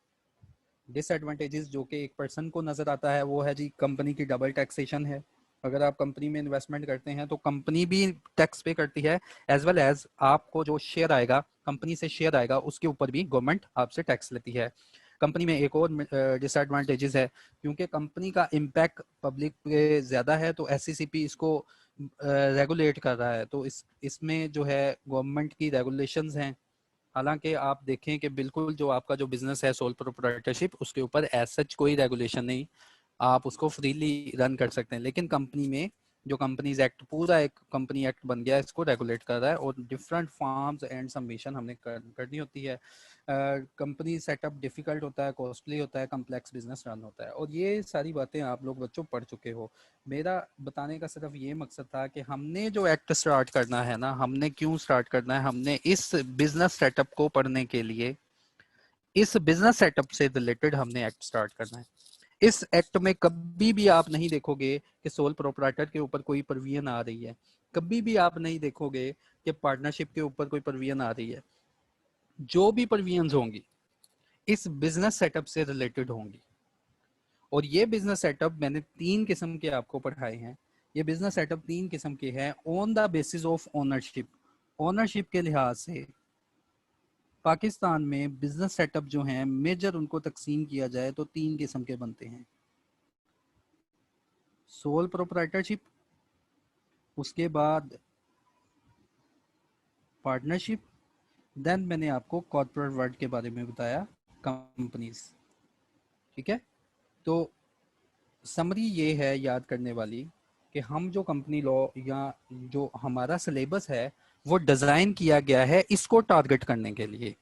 डिसएडवांटेजेस जो कि एक पर्सन को नज़र आता है वो है जी कंपनी की डबल टैक्सेशन है। अगर आप कंपनी में इन्वेस्टमेंट करते हैं तो कंपनी भी टैक्स पे करती है, एज वेल एज आपको जो शेयर आएगा, कंपनी से शेयर आएगा, उसके ऊपर भी गवर्नमेंट आपसे टैक्स लेती है। कंपनी में एक और डिसएडवांटेजेस है, क्योंकि कंपनी का इम्पैक्ट पब्लिक पे ज़्यादा है, तो एससीसीपी इसको रेगुलेट कर रहा है, तो इसमें जो है गवर्नमेंट की रेगुलेशंस हैं। हालांकि आप देखें कि बिल्कुल जो आपका जो बिजनेस है सोल प्रोप्राइटरशिप, उसके ऊपर एज सच कोई रेगुलेशन नहीं, आप उसको फ्रीली रन कर सकते हैं। लेकिन कंपनी में जो कंपनीज एक्ट, पूरा एक कंपनी एक्ट बन गया है, इसको रेगुलेट कर रहा है, और डिफरेंट फॉर्म्स एंड सबमिशन हमने करनी होती है। कंपनी सेटअप डिफिकल्ट होता है, कॉस्टली होता है, कम्प्लेक्स बिजनेस रन होता है, और ये सारी बातें आप लोग बच्चों पढ़ चुके हो। मेरा बताने का सिर्फ ये मकसद था कि हमने जो एक्ट स्टार्ट करना है ना, हमने क्यों स्टार्ट करना है, हमने इस बिजनेस सेटअप को पढ़ने के लिए, इस बिजनेस सेटअप से रिलेटेड हमने एक्ट स्टार्ट करना है। इस एक्ट में कभी भी आप नहीं देखोगे कि सोल प्रोप्राइटर के ऊपर कोई प्रोविजन आ रही है, कभी भी आप नहीं देखोगे कि पार्टनरशिप के ऊपर कोई प्रोविजन आ रही है। जो भी प्रोविजंस होंगी इस बिजनेस सेटअप से रिलेटेड होंगी, और ये बिजनेस सेटअप मैंने 3 किस्म के आपको पढ़ाए हैं। ये बिजनेस सेटअप 3 किस्म के हैं on the basis of ownership. Ownership के लिहाज से पाकिस्तान में बिजनेस सेटअप जो हैं मेजर उनको तकसीम किया जाए तो 3 किस्म के बनते हैं। सोल प्रोप्राइटरशिप, उसके बाद पार्टनरशिप, देन मैंने आपको कॉर्पोरेट वर्ल्ड के बारे में बताया, कंपनीज, ठीक है। तो समरी ये है याद करने वाली कि हम जो कंपनी लॉ या जो हमारा सिलेबस है वो डिज़ाइन किया गया है इसको टारगेट करने के लिए,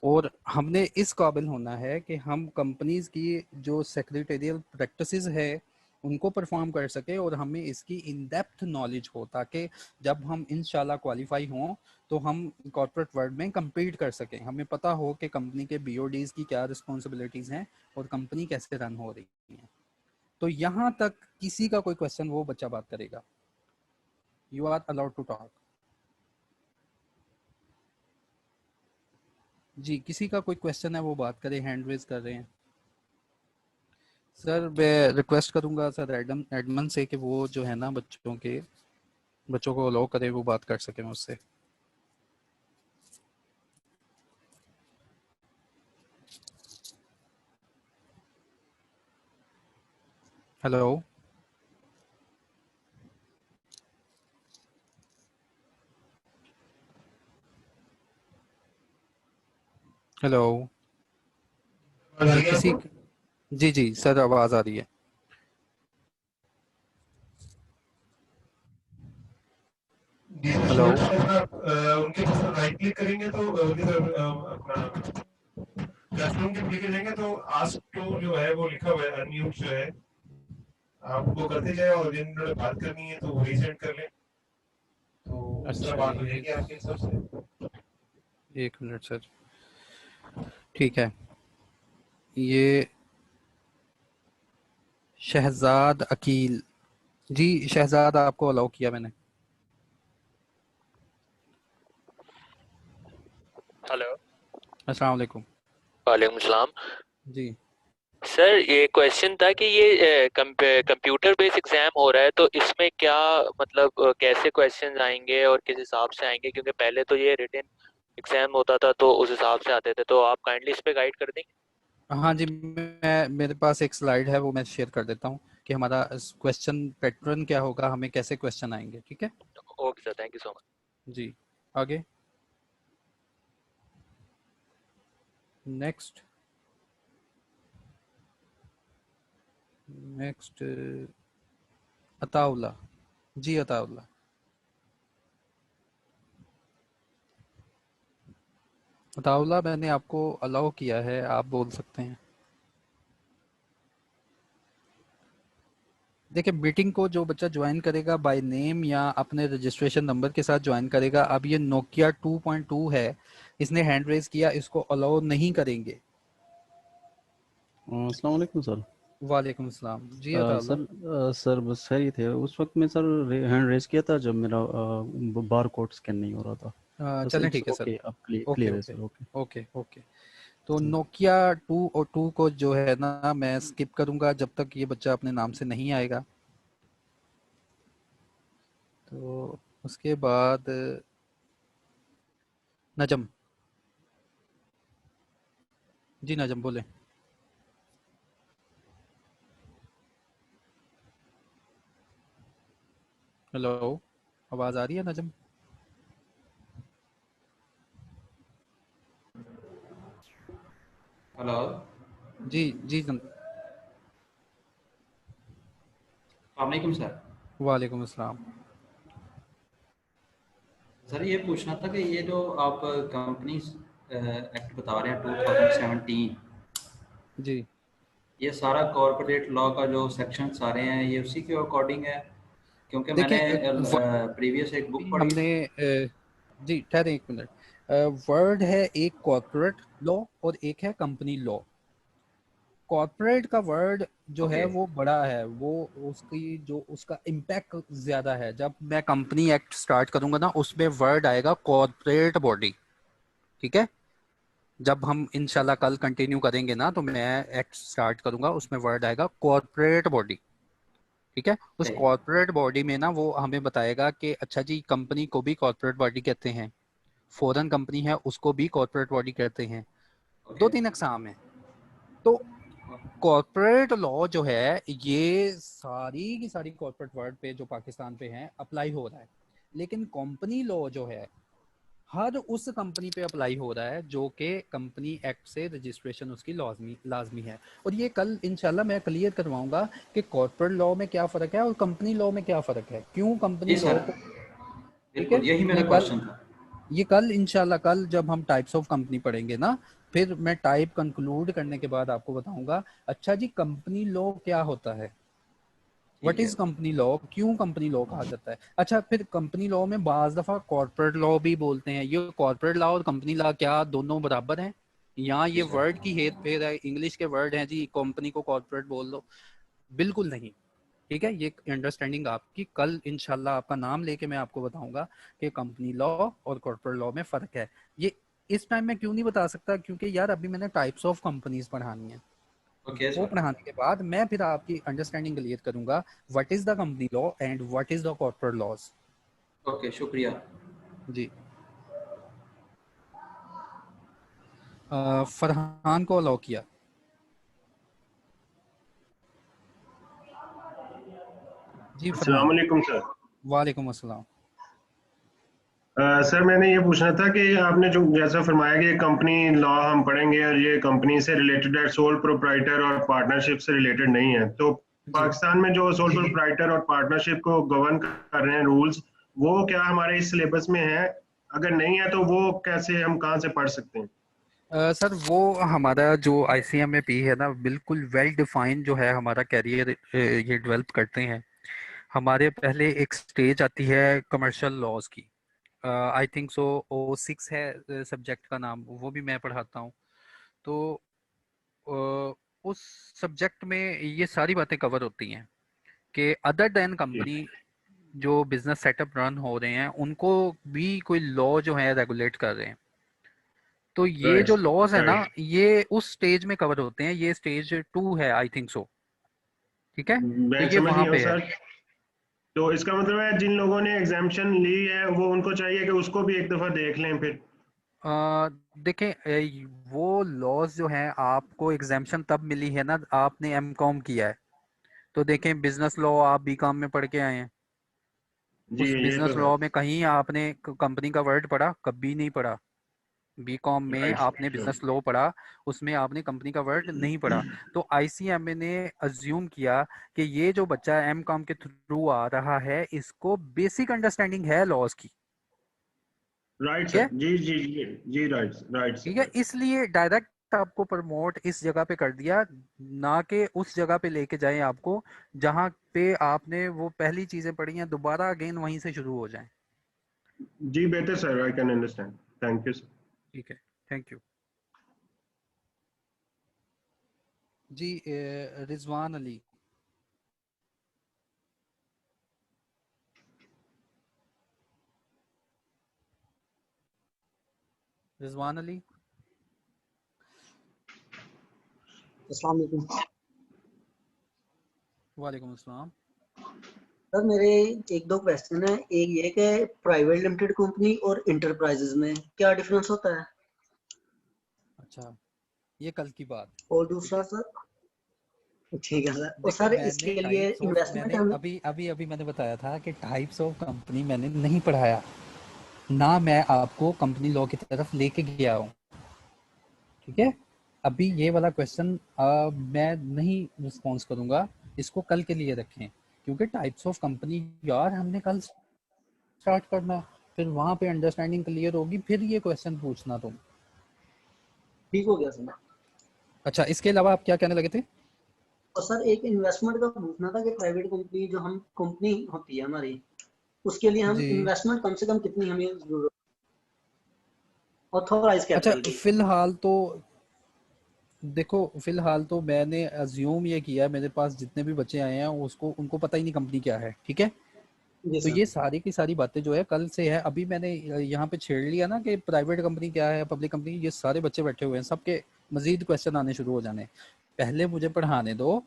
और हमने इस काबिल होना है कि हम कंपनीज की जो सेक्रेटेरियल प्रैक्टिसेस है उनको परफॉर्म कर सके, और हमें इसकी इन डेप्थ नॉलेज हो, ताकि जब हम इंशाल्लाह क्वालिफाई हों तो हम कॉर्पोरेट वर्ल्ड में compete कर सकें। हमें पता हो कि कंपनी के BODs की क्या रिस्पॉन्सिबिलिटीज़ हैं और कंपनी कैसे रन हो रही है। तो यहाँ तक किसी का कोई क्वेश्चन, वो बच्चा बात करेगा। You are allowed to talk. जी, किसी का कोई क्वेश्चन है वो बात करें, हैंड रेज कर रहे हैं। सर मैं रिक्वेस्ट करूंगा सर एडमन से कि वो जो है ना बच्चों को अलाउ करे, वो बात कर सके मुझसे। हेलो, हेलो, आवाज आ जी रही है किसी, आपको? जी जी सर आवाज़ आ रही है। जी सर, हेलो, स्टूडेंट्स अगर आप उनके पास राइट क्लिक करेंगे तो उनके अपना क्लासरूम के क्लिक करेंगे तो आस्क टू जो है वो लिखा हुआ है, अनम्यूट जो है आप वो करते जाए, और जिन्होंने बात करनी है तो वो रीसेंड कर लें, तो उस तरह अच्छा बात हो जाएगी आपके सबसे। 1 मिनट सर, ठीक है। ये शहजाद अकील, जी शहजाद आपको अलाउ किया मैंने। हेलो। अस्सलाम वालेकुम। वालेकुम सलाम। जी सर ये क्वेश्चन था कि ये कंप्यूटर बेस्ड एग्जाम हो रहा है तो इसमें क्या मतलब कैसे क्वेश्चंस आएंगे और किस हिसाब से आएंगे, क्योंकि पहले तो ये रिटन एग्जाम होता था तो उस हिसाब से आते थे, तो आप काइंडली इस पे गाइड कर देंगे। हाँ जी, मैं मेरे पास एक स्लाइड है वो मैं शेयर कर देता हूँ कि हमारा क्वेश्चन पैटर्न क्या होगा, हमें कैसे क्वेश्चन आएंगे, ठीक है। Okay sir, thank you so much. जी आगे नेक्स्ट, नेक्स्ट अताउल्ला, जी अताउल्ला। अताउल्ला मैंने आपको अलाउ किया है, आप बोल सकते हैं। देखिए मीटिंग को जो बच्चा ज्वाइन करेगा बाय नेम या अपने रजिस्ट्रेशन नंबर के साथ ज्वाइन करेगा। अब ये नोकिया 2.2 है, इसने हैंड रेज किया, इसको अलाउ नहीं करेंगे। अस्सलाम वालेकुम सर। वालेकुम अस्सलाम जी अताउल्लाह। सर बस सही थे उस वक्त में सर हैंड रेज किया था जब मेरा बार कोड स्कैन नहीं हो रहा था। बस चलें इट्स ठीक है सर। ओके, अब ओके क्लियर है okay sir. Okay okay okay. तो नोकिया 2 और 2 को जो है ना मैं स्किप करूंगा जब तक ये बच्चा अपने नाम से नहीं आएगा। तो उसके बाद नजम जी, नजम बोले। हेलो, आवाज आ रही है नजम? हेलो जी जी वालेकुम सर। वालेकुम अस्सलाम। सर ये पूछना था कि ये जो आप कंपनी एक्ट बता रहे हैं 2017, जी ये सारा कॉर्पोरेट लॉ का जो सेक्शन सारे हैं ये उसी के अकॉर्डिंग है? क्योंकि मैंने देखिए प्रीवियस एक बुक पढ़ी। हमने जी ठहरे एक मिनट। वर्ड है एक कॉर्पोरेट लॉ और एक है कंपनी लॉ। कॉर्पोरेट का वर्ड जो है वो बड़ा है, वो उसकी जो उसका इम्पैक्ट ज्यादा है। जब मैं कंपनी एक्ट स्टार्ट करूंगा ना उसमें वर्ड आएगा कॉर्पोरेट बॉडी, ठीक है। जब हम इंशाल्लाह कल कंटिन्यू करेंगे ना तो मैं एक्ट स्टार्ट करूंगा, उसमें वर्ड आएगा कॉर्पोरेट बॉडी, ठीक है। उस कॉर्पोरेट बॉडी में ना वो हमें बताएगा कि अच्छा जी कंपनी को भी कॉर्पोरेट बॉडी कहते हैं, फॉरेन कंपनी है उसको भी कॉर्पोरेट बॉडी कहते हैं। 2-3 अकसाम है। तो कॉर्पोरेट लॉ जो है ये सारी की सारी कॉर्पोरेट वर्ल्ड पे जो पाकिस्तान पे हैं अप्लाई हो रहा है, लेकिन कंपनी लॉ जो है हर उस कंपनी पे अप्लाई हो रहा है जो कि कंपनी एक्ट से रजिस्ट्रेशन उसकी लाजमी है। और ये कल इंशाल्लाह मैं क्लियर करवाऊंगा कि कॉर्पोरेट लॉ में क्या फ़र्क है और कंपनी लॉ में क्या फ़र्क है, क्यों कंपनी लॉ को, ठीक है। यही मेरा क्वेश्चन था। ये कल इंशाल्लाह कल जब हम टाइप्स ऑफ कंपनी पढ़ेंगे ना फिर मैं टाइप कंक्लूड करने के बाद आपको बताऊंगा अच्छा जी कंपनी लॉ क्या होता है, व्हाट इज कंपनी लॉ, क्यों कंपनी लॉ कहा जाता है। अच्छा फिर कंपनी लॉ में बाज दफा कॉर्पोरेट लॉ भी बोलते हैं। ये कॉर्पोरेट लॉ और कंपनी लॉ क्या दोनों बराबर हैं? यहाँ ये वर्ड की हेर फेर है, इंग्लिश के वर्ड हैं जी, कंपनी को कॉर्पोरेट बोल दो, बिल्कुल नहीं, ठीक है। ये अंडरस्टैंडिंग आपकी कल इंशाल्लाह आपका नाम लेके मैं आपको बताऊंगा कि कंपनी लॉ और कॉर्पोरेट लॉ में फ़र्क है। ये इस टाइम में क्यों नहीं बता सकता, क्योंकि यार अभी मैंने टाइप्स ऑफ कंपनीज पढ़ानी है। वो पढ़ाने के बाद मैं फिर आपकी अंडरस्टैंडिंग क्लियर करूंगा what is the company law and what is the corporate laws. Okay शुक्रिया जी। फरहान को अलाउ किया। जी अस्सलाम वालेकुम सर। वालेकुम अस्सलाम। सर मैंने ये पूछना था कि आपने जो जैसा फरमाया कि कंपनी लॉ हम पढ़ेंगे और ये कंपनी से रिलेटेड है, सोल प्रोप्राइटर और पार्टनरशिप से रिलेटेड नहीं है, तो पाकिस्तान में जो सोल प्रोप्राइटर और पार्टनरशिप को गवर्न कर रहे हैं रूल्स, वो क्या हमारे इस सिलेबस में है? अगर नहीं है तो वो कैसे, हम कहाँ से पढ़ सकते हैं? सर वो हमारा जो ICMAP है ना बिल्कुल वेल डिफाइंड जो है हमारा कैरियर ये डेवलप करते हैं। हमारे पहले एक स्टेज आती है कमर्शियल लॉज की, आई थिंक सो O6 है सब्जेक्ट का नाम, वो भी मैं पढ़ाता हूँ। तो उस सब्जेक्ट में ये सारी बातें कवर होती हैं कि अदर देन कंपनी जो बिजनेस सेटअप रन हो रहे हैं उनको भी कोई लॉ जो है रेगुलेट कर रहे हैं। तो ये जो लॉज है ना ये उस स्टेज में कवर होते हैं, ये स्टेज 2 है आई थिंक सो, ठीक है। तो ये वहां पे है। तो इसका मतलब है जिन लोगों ने एग्जाम्पशन ली है वो उनको चाहिए कि उसको भी एक दफा देख लें फिर। देखें वो लॉज जो हैं आपको एग्जाम्पशन तब मिली है ना आपने M.Com किया है। तो देखें बिजनेस लॉ आप B.Com में पढ़ के आए हैं, उस बिजनेस लॉ में कहीं आपने कंपनी का वर्ड पढ़ा? कभी नहीं पढ़ा। B.Com में आपने बिजनेस लॉ पढ़ा, उसमें आपने कंपनी का वर्ड नहीं पढ़ा। तो ICMA ने अज्यूम किया कि ये जो बच्चा M.Com के थ्रू आ रहा है इसको बेसिक अंडरस्टैंडिंग है लॉज की, राइट सर, जी जी जी जी, राइट राइट, ठीक है। इसलिए डायरेक्ट आपको प्रमोट इस जगह पे कर दिया, ना कि उस जगह पे लेके जाएं आपको जहां पे आपने वो पहली चीजें पढ़ी हैं दोबारा अगेन वहीं से शुरू हो जाएं। जी बेहतर sir, I can understand, thank you sir. ठीक है, थैंक यू जी। रिजवान अली। रिजवान अली। अस्सलाम वालेकुम वालेकुम अस्सलाम। सर, मेरे एक दो क्वेश्चन है। एक ये कि प्राइवेट लिमिटेड कंपनी और इंटरप्राइजेज में क्या डिफरेंस होता है, अच्छा, ये कल की बात। और दूसरा सर, ठीक है सर, और सर इसके लिए इन्वेस्टमेंट मैंने अभी अभी अभी मैंने बताया था कि टाइप्स ऑफ कंपनी मैंने नहीं पढ़ाया, ना मैं आपको कंपनी लॉ की तरफ लेके गया हूँ, ठीक है। अभी ये वाला क्वेश्चन मैं नहीं रिस्पॉन्स करूंगा, इसको कल के लिए रखें, क्योंकि टाइप्स ऑफ कंपनी यार हमने कल स्टार्ट करना है, फिर वहां पे अंडरस्टैंडिंग क्लियर होगी, फिर ये क्वेश्चन पूछना तुम। ठीक हो गया सर। अच्छा, इसके अलावा आप क्या कहने लगे थे? और सर एक इन्वेस्टमेंट का पूछना था कि प्राइवेट कंपनी जो हम कंपनी होती है हमारी, उसके लिए हम जी। इन्वेस्टमेंट कम से कम कितनी हमें जरूरत, ऑथोराइज अच्छा, कैपिटल की? फिलहाल तो देखो, फिलहाल तो मैंने अज्यूम ये किया, मेरे पास जितने भी बच्चे आए हैं उसको उनको पता ही नहीं कंपनी क्या है, ठीक है। जी तो सर। ये सारी की सारी बातें जो है कल से है। अभी मैंने यहाँ पे छेड़ लिया ना कि प्राइवेट कंपनी क्या है, पब्लिक कंपनी, ये सारे बच्चे बैठे हुए हैं, सबके मजीद क्वेश्चन आने शुरू हो जाने। पहले मुझे पढ़ाने दो,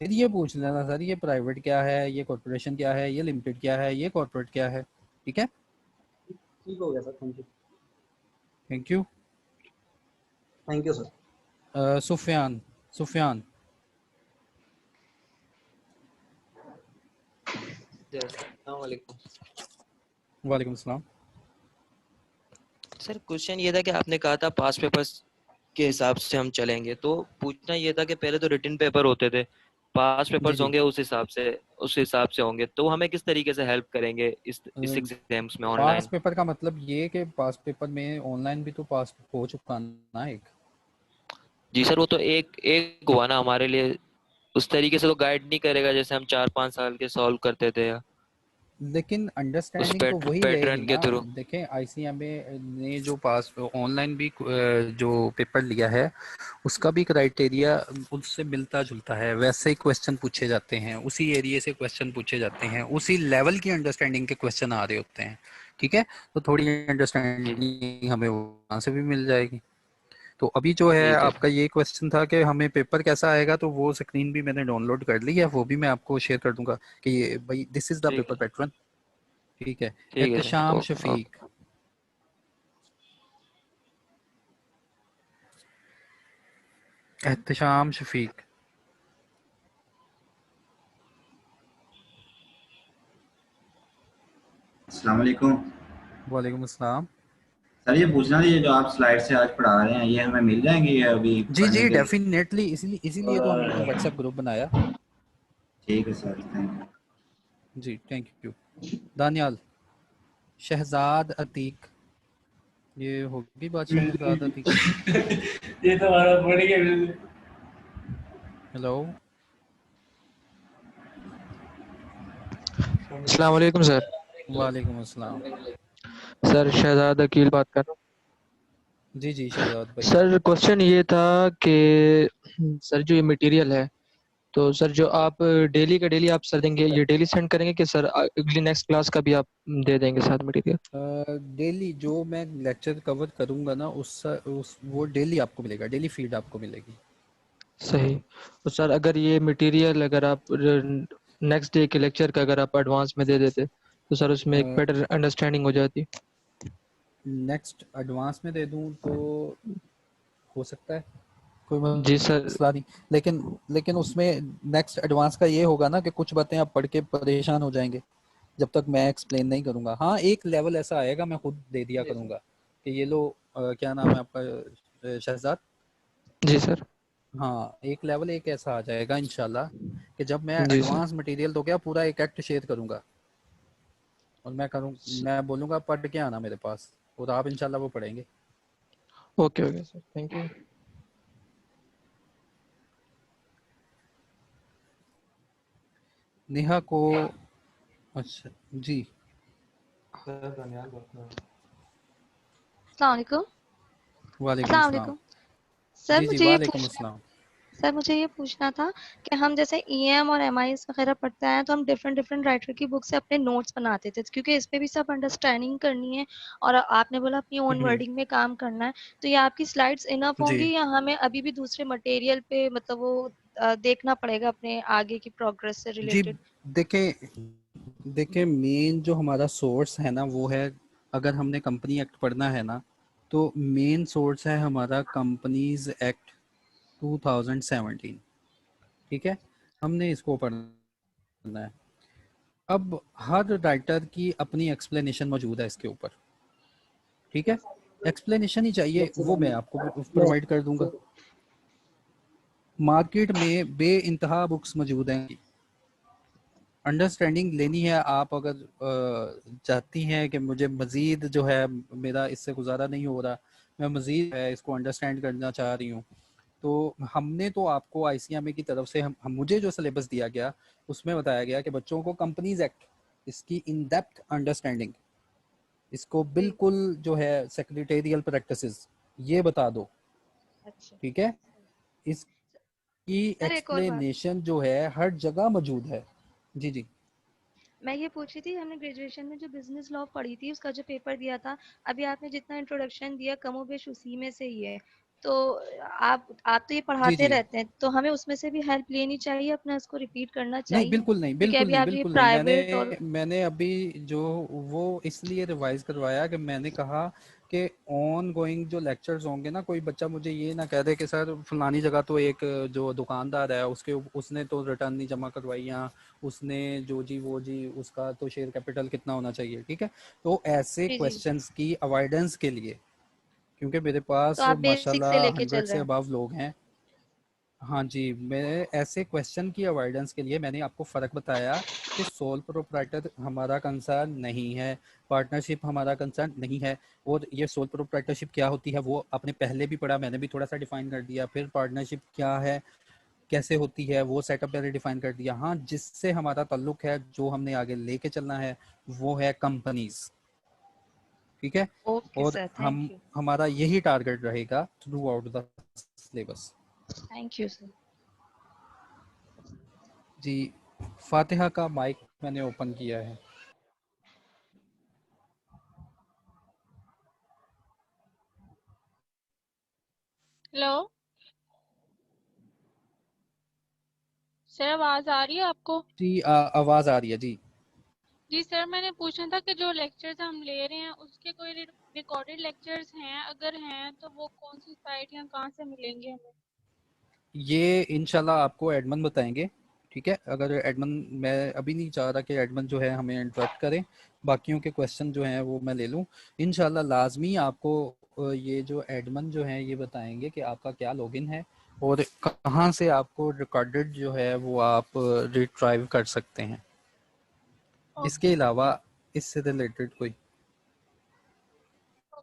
फिर ये पूछ लेना सर ये प्राइवेट क्या है, ये कॉर्पोरेशन क्या है, ये लिमिटेड क्या है, ये कॉर्पोरेट क्या है, ठीक है। ठीक हो गया sir, thank you. Thank you. Thank you sir. Sufiyan. Sufiyan. वालेकुम सलाम। सर क्वेश्चन ये था कि आपने कहा था पास पेपर्स के हिसाब से हम चलेंगे, तो पूछना ये था कि पहले तो रिटन पेपर होते थे, पास पेपर्स जी। होंगे उस हिसाब से होंगे, तो हमें किस तरीके से हेल्प करेंगे इस एग्जाम्स में पास ऑनलाइन? पेपर का मतलब ये कि पास पेपर में ऑनलाइन भी तो पास हो चुका ना एक। जी सर, वो तो एक हुआ ना हमारे लिए, उस तरीके से तो गाइड नहीं करेगा जैसे हम 4-5 साल के सॉल्व करते थे। लेकिन अंडरस्टैंडिंग तो वही रहेगी पैटर्न के ना। थ्रू। देखें, आईसीएमए ने जो पास ऑनलाइन भी जो पेपर लिया है उसका भी क्राइटेरिया उससे मिलता जुलता है, वैसे ही क्वेश्चन पूछे जाते हैं, उसी एरिया से क्वेश्चन पूछे जाते हैं, उसी लेवल की अंडरस्टैंडिंग के क्वेश्चन आ रहे होते हैं, ठीक है। तो थोड़ी अंडरस्टैंडिंग हमें वहाँ से भी मिल जाएगी। तो अभी जो है आपका ये क्वेश्चन था कि हमें पेपर कैसा आएगा, तो वो स्क्रीन भी मैंने डाउनलोड कर ली है, वो भी मैं आपको शेयर कर दूंगा कि ये भाई this is the paper pattern, ठीक है। एहतशाम शफीक। एहतशाम शफीक। अस्सलाम वालेकुम। वालेकुम अस्सलाम। सर ये पूछना था, ये जो आप स्लाइड से आज पढ़ा रहे हैं ये हमें मिल जाएंगे ये अभी जी पढ़ने जी के लिए? डेफिनेटली, इसीलिए तो हमने व्हाट्सएप ग्रुप बनाया। ठीक है सर, थैंक यू। जी थैंक यू। दानियाल। शहजाद अतीक। ये होगी बात शहजाद अतीक। ये तो हमारा बढ़ गया। हेलो। अस्सलाम वालेकुम सर। वालेकुम अस्सलाम। सर शहजाद अकील बात कर रहा हूँ। जी जी शहजाद भाई। सर क्वेश्चन ये था कि सर जो ये मटेरियल है, तो सर जो आप डेली का डेली आप सर देंगे, ये डेली सेंड करेंगे कि सर अगली नेक्स्ट क्लास का भी आप दे देंगे साथ मटेरियल? डेली जो मैं लेक्चर कवर करूंगा ना उस वो डेली आपको मिलेगा, डेली फीड आपको मिलेगी। सही। तो सर अगर ये मटेरियल अगर आप नेक्स्ट डे के लेक्चर का अगर आप एडवांस में दे देते तो सर उसमें एक बेटर अंडरस्टैंडिंग हो जाती। नेक्स्ट एडवांस में दे दूं तो हो सकता है, कोई जी सर। मसला नहीं, लेकिन उसमें नेक्स्ट एडवांस का ये होगा ना कि कुछ बातें आप पढ़ के परेशान हो जाएंगे जब तक मैं एक्सप्लेन नहीं करूंगा। हाँ, एक लेवल ऐसा आएगा मैं खुद दे दिया करूंगा कि ये लो क्या नाम है आपका शहजाद? जी सर। हाँ, एक लेवल एक ऐसा आ जाएगा इंशाल्लाह कि जब मैं जी एडवांस मटेरियल तो क्या पूरा एक एक्ट शेयर करूंगा और मैं बोलूंगा पढ़ के आना मेरे पास, और आप इंशाल्लाह वो पढ़ेंगे। Okay okay sir, thank you. Neha को अच्छा जी अस्सलाम वालेकुम। वालेकुम अस्सलाम अस्सलाम। वालेकुम। सर जी जी मुझे ये वालेकुम पूछना अस्सलाम। सर मुझे ये पूछना था कि हम जैसे ईएम और एमआईएस वगैरह पढ़ते हैं तो हम डिफरेंट डिफरेंट राइटर की बुक से अपने नोट्स बनाते थे, क्योंकि इसमें भी सब अंडरस्टैंडिंग करनी है और आपने बोला अपनी ओन वर्डिंग में काम करना है, तो ये आपकी स्लाइड्स इनफ जी होंगी या हमें अभी भी दूसरे मटेरियल पे मतलब वो देखना पड़ेगा अपने आगे की प्रोग्रेस से जी रिलेटेड? देखें मेन जो हमारा सोर्स है ना वो है, अगर हमने कंपनी एक्ट पढ़ना है ना तो मेन सोर्स है हमारा कंपनीज एक्ट 2017। ठीक है, हमने इसको पढ़ना है। अब हर राइटर की अपनी एक्सप्लेनेशन मौजूद है इसके ऊपर। ठीक है, एक्सप्लेनेशन ही चाहिए वो मैं आपको प्रोवाइड कर दूंगा। मार्केट में बे इंतहा बुक्स मौजूद हैं। अंडरस्टैंडिंग लेनी है आप अगर चाहती हैं कि मुझे मज़ीद जो है मेरा इससे गुजारा नहीं हो रहा, मैं मज़ीद है इसको अंडरस्टैंड करना चाह रही हूँ, तो हमने तो आपको आईसीएमए की तरफ से हम मुझे जो सिलेबस दिया गया उसमें बताया गया कि बच्चों को कंपनीज एक्ट इसकी इन डेप्थ अंडरस्टैंडिंग, इसको बिल्कुल जो है सेक्रेटेरियल प्रैक्टिसेस ये बता दो। अच्छा ठीक है, इसकी सर एक और बात, एक्सप्लेनेशन जो है हर जगह मौजूद है। जी जी मैं ये पूछ रही थी, हमने ग्रेजुएशन में जो बिजनेस लॉ पढ़ी थी उसका जो पेपर दिया था, अभी आपने जितना इंट्रोडक्शन दिया कमोबेश उसी में से ही है, तो आप तो ये जी पढ़ाते जी रहते हैं तो हमें उसमें से भी हेल्प लेनी चाहिए, अपना उसको रिपीट करना नहीं, चाहिए, बिल्कुल नहीं, क्योंकि बिल्कुल अभी नहीं, आप ये बिल्कुल नहीं। प्राइवेट और मैंने अभी जो वो इसलिए रिवाइज करवाया कि मैंने कहा कि ऑन गोइंग जो लेक्चर्स होंगे ना, कोई बच्चा मुझे ये ना कह दे कि सर फलानी जगह तो एक जो दुकानदार है उसने तो रिटर्न नहीं जमा करवाई, या उसने जो जी वो जी उसका तो शेयर कैपिटल कितना होना चाहिए। ठीक है, तो ऐसे जी जी, क्वेश्चंस की अवॉइडेंस के लिए, क्योंकि मेरे तो पास आप बेसिक से माशाल्लाह लेके 100 चल से रहे हैं। अबव लोग हैं। हाँ जी, मैं ऐसे क्वेश्चन की अवॉइडेंस के लिए मैंने आपको फ़र्क बताया कि सोल प्रोप्राइटर हमारा कंसर्न नहीं है, पार्टनरशिप हमारा कंसर्न नहीं है। और ये सोल प्रोप्राइटरशिप क्या होती है वो आपने पहले भी पढ़ा, मैंने भी थोड़ा सा डिफाइन कर दिया। फिर पार्टनरशिप क्या है, कैसे होती है, वो सेटअप मैंने डिफाइन कर दिया। हाँ, जिससे हमारा ताल्लुक है, जो हमने आगे लेके चलना है, वो है कंपनीज। ठीक है, ओके और सर, थैंक हम यू। हमारा यही टारगेट रहेगा throughout the syllabus. Thank you sir. जी, फातिहा का माइक मैंने ओपन किया है। हेलो सर, आवाज आ रही है आपको? जी आवाज़ आ रही है जी। जी सर, मैंने पूछना था कि जो लेक्चर्स हम ले रहे हैं उसके कोई रिकॉर्डेड लेक्चर्स हैं? अगर हैं तो वो कौन सी साइट या कहाँ से मिलेंगे हमें? ये इंशाल्लाह आपको एडमन बताएंगे। ठीक है, अगर एडमन, मैं अभी नहीं चाह रहा कि एडमन जो है हमें इंटरप्ट करें, बाकियों के क्वेश्चन जो हैं वो मैं ले लूँ। इंशाल्लाह लाजमी आपको ये जो एडमन जो है ये बताएंगे कि आपका क्या लॉगिन है और कहाँ से आपको रिकॉर्डेड जो है वो आप रिट्राइव कर सकते हैं। इसके अलावा इससे रिलेटेड कोई?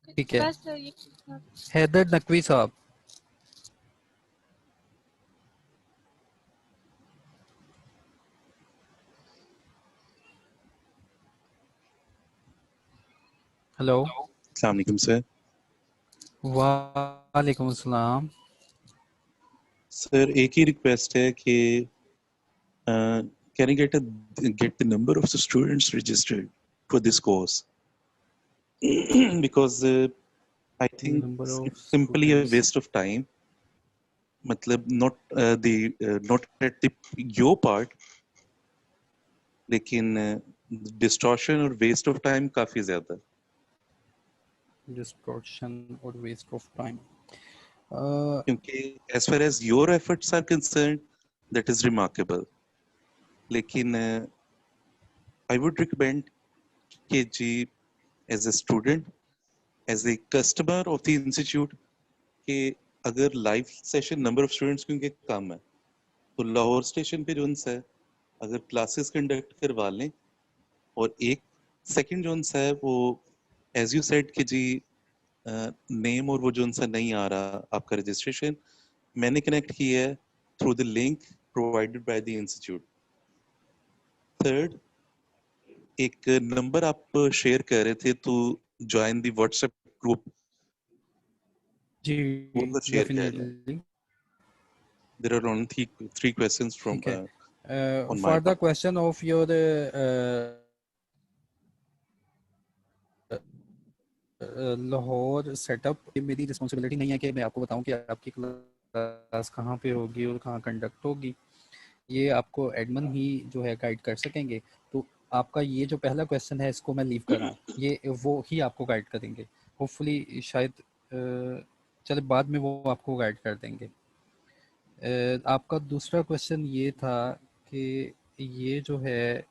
ठीक है, बस सर ये पूछना था। हैदर नकवी साहब। हेलो। अस्सलाम वालेकुम सर। वालेकुम अस्सलाम। सर एक ही रिक्वेस्ट है कि can I get the number of the students registered for this course? Because I think Number of it's simply a students. waste of time. मतलब not not at your part, लेकिन distortion और waste of time काफी ज्यादा। Distortion or waste of time. क्योंकि as far as your efforts are concerned, that is remarkable. लेकिन I would recommend कि जी as a student, as a customer of the institute, कि अगर live session number of students क्योंकि कम है तो Lahore station पे zone सा है अगर क्लासेस कंडक्ट करवा लें, और एक सेकंड जोन सा है वो एज यू सेड कि जी नेम और वो जोन सा नहीं आ रहा आपका रजिस्ट्रेशन, मैंने कनेक्ट किया है through the link provided by the institute. Third, एक नंबर आप शेयर कर रहे थे to join the WhatsApp group, जी वो अगर शेयर कर लें। Definitely. There are only three questions from ठीक है। on my for the part. Question of your Lahore setup, ये मेरी रिस्पॉन्सिबिलिटी नहीं है कि मैं आपको बताऊं कि आपकी क्लास कहाँ पे होगी और कहाँ कंडक्ट होगी। ये आपको एडमिन ही जो है गाइड कर सकेंगे। तो आपका ये जो पहला क्वेश्चन है इसको मैं लीव कर रहा हूँ, ये वो ही आपको गाइड करेंगे। होपफुली शायद चले बाद में वो आपको गाइड कर देंगे। आपका दूसरा क्वेश्चन ये था कि ये जो है